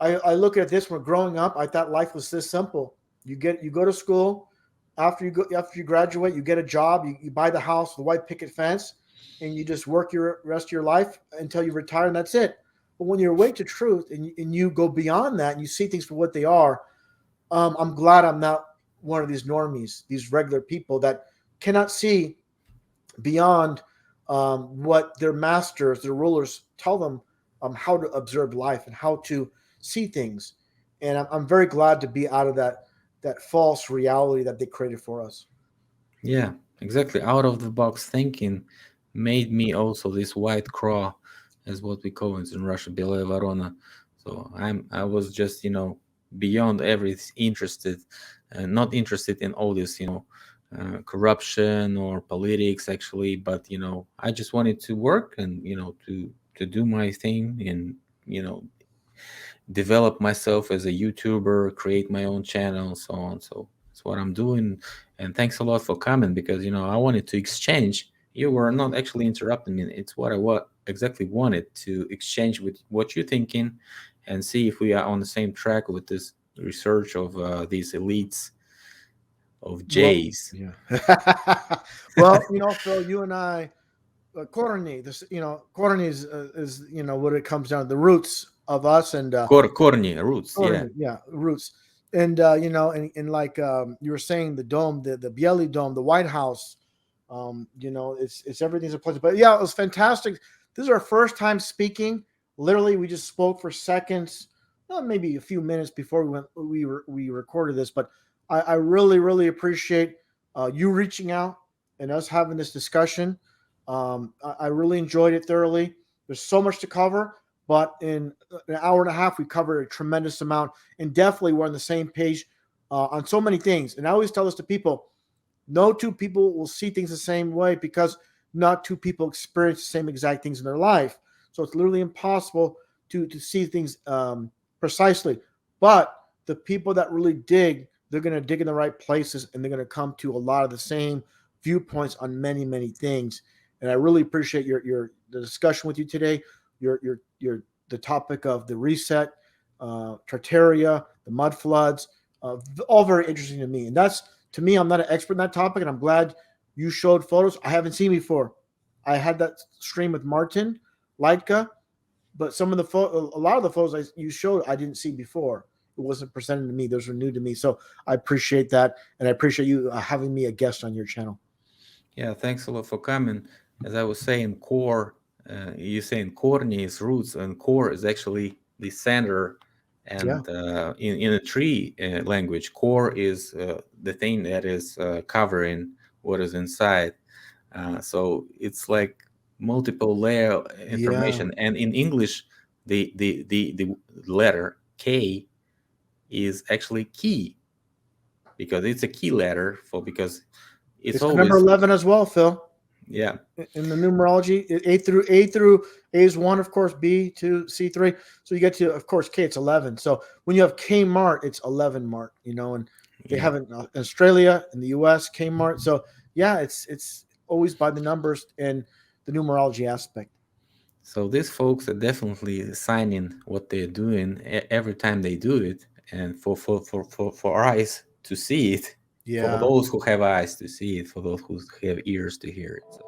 I look at this when growing up, I thought life was this simple. You go to school, after you graduate, you get a job, you buy the house, the white picket fence, and you just work your rest of your life until you retire, and that's it. But when you awake to truth and you go beyond that and you see things for what they are, I'm glad I'm not one of these normies, these regular people that cannot see beyond what their masters, their rulers tell them how to observe life and how to see things. And I'm very glad to be out of that false reality that they created for us. Yeah, exactly. Out of the box thinking made me also this white crow, as what we call it in Russia, Белая ворона. So I was just beyond every interested, not interested in all this corruption or politics actually, but I just wanted to work and to do my thing and you know develop myself as a YouTuber, create my own channel, so on. So that's what I'm doing. And thanks a lot for coming because I wanted to exchange. You were not actually interrupting me. It's what exactly wanted to exchange with what you're thinking, and see if we are on the same track with this research of these elites of Jays. Yeah. Well, Phil, you and I, Korny, Korny is what it comes down to, the roots of us, and Korny roots, yeah. Yeah, roots. And and like you were saying, the dome, the Bielý Dome, the White House, it's everything's a pleasure. But yeah, it was fantastic. This is our first time speaking. Literally, we just spoke for seconds, maybe a few minutes before we recorded this. But I really, really appreciate you reaching out and us having this discussion. I really enjoyed it thoroughly. There's so much to cover, but in an hour and a half, we covered a tremendous amount, and definitely we're on the same page on so many things. And I always tell this to people: no two people will see things the same way because not two people experience the same exact things in their life. So it's literally impossible to see things precisely. But the people that really dig, they're going to dig in the right places, and they're going to come to a lot of the same viewpoints on many, many things. And I really appreciate the discussion with you today. The topic of the reset, Tartaria, the mud floods, all very interesting to me. And to me, I'm not an expert in that topic, and I'm glad you showed photos I haven't seen before. I had that stream with Martin Leitka, but a lot of the photos you showed I didn't see before. It wasn't presented to me. Those were new to me. So I appreciate that, and I appreciate you having me a guest on your channel. Yeah, thanks a lot for coming. As I was saying, core, you're saying Korny is roots, and core is actually the center. And in a tree language, core is the thing that is covering what is inside. So it's like multiple layer information. Yeah. And in English, the letter K is actually key, because it's a key letter because it's always number 11 as well, Phil. Yeah. In the numerology, A is 1, of course, B 2, C3. So you get to, of course, K, it's 11. So when you have Kmart, it's 11 Mart, and they have it in Australia, in the US, Kmart. So yeah, it's always by the numbers and the numerology aspect. So these folks are definitely signing what they're doing every time they do it, and for eyes to see it. Yeah. For those who have eyes to see it, for those who have ears to hear it. So.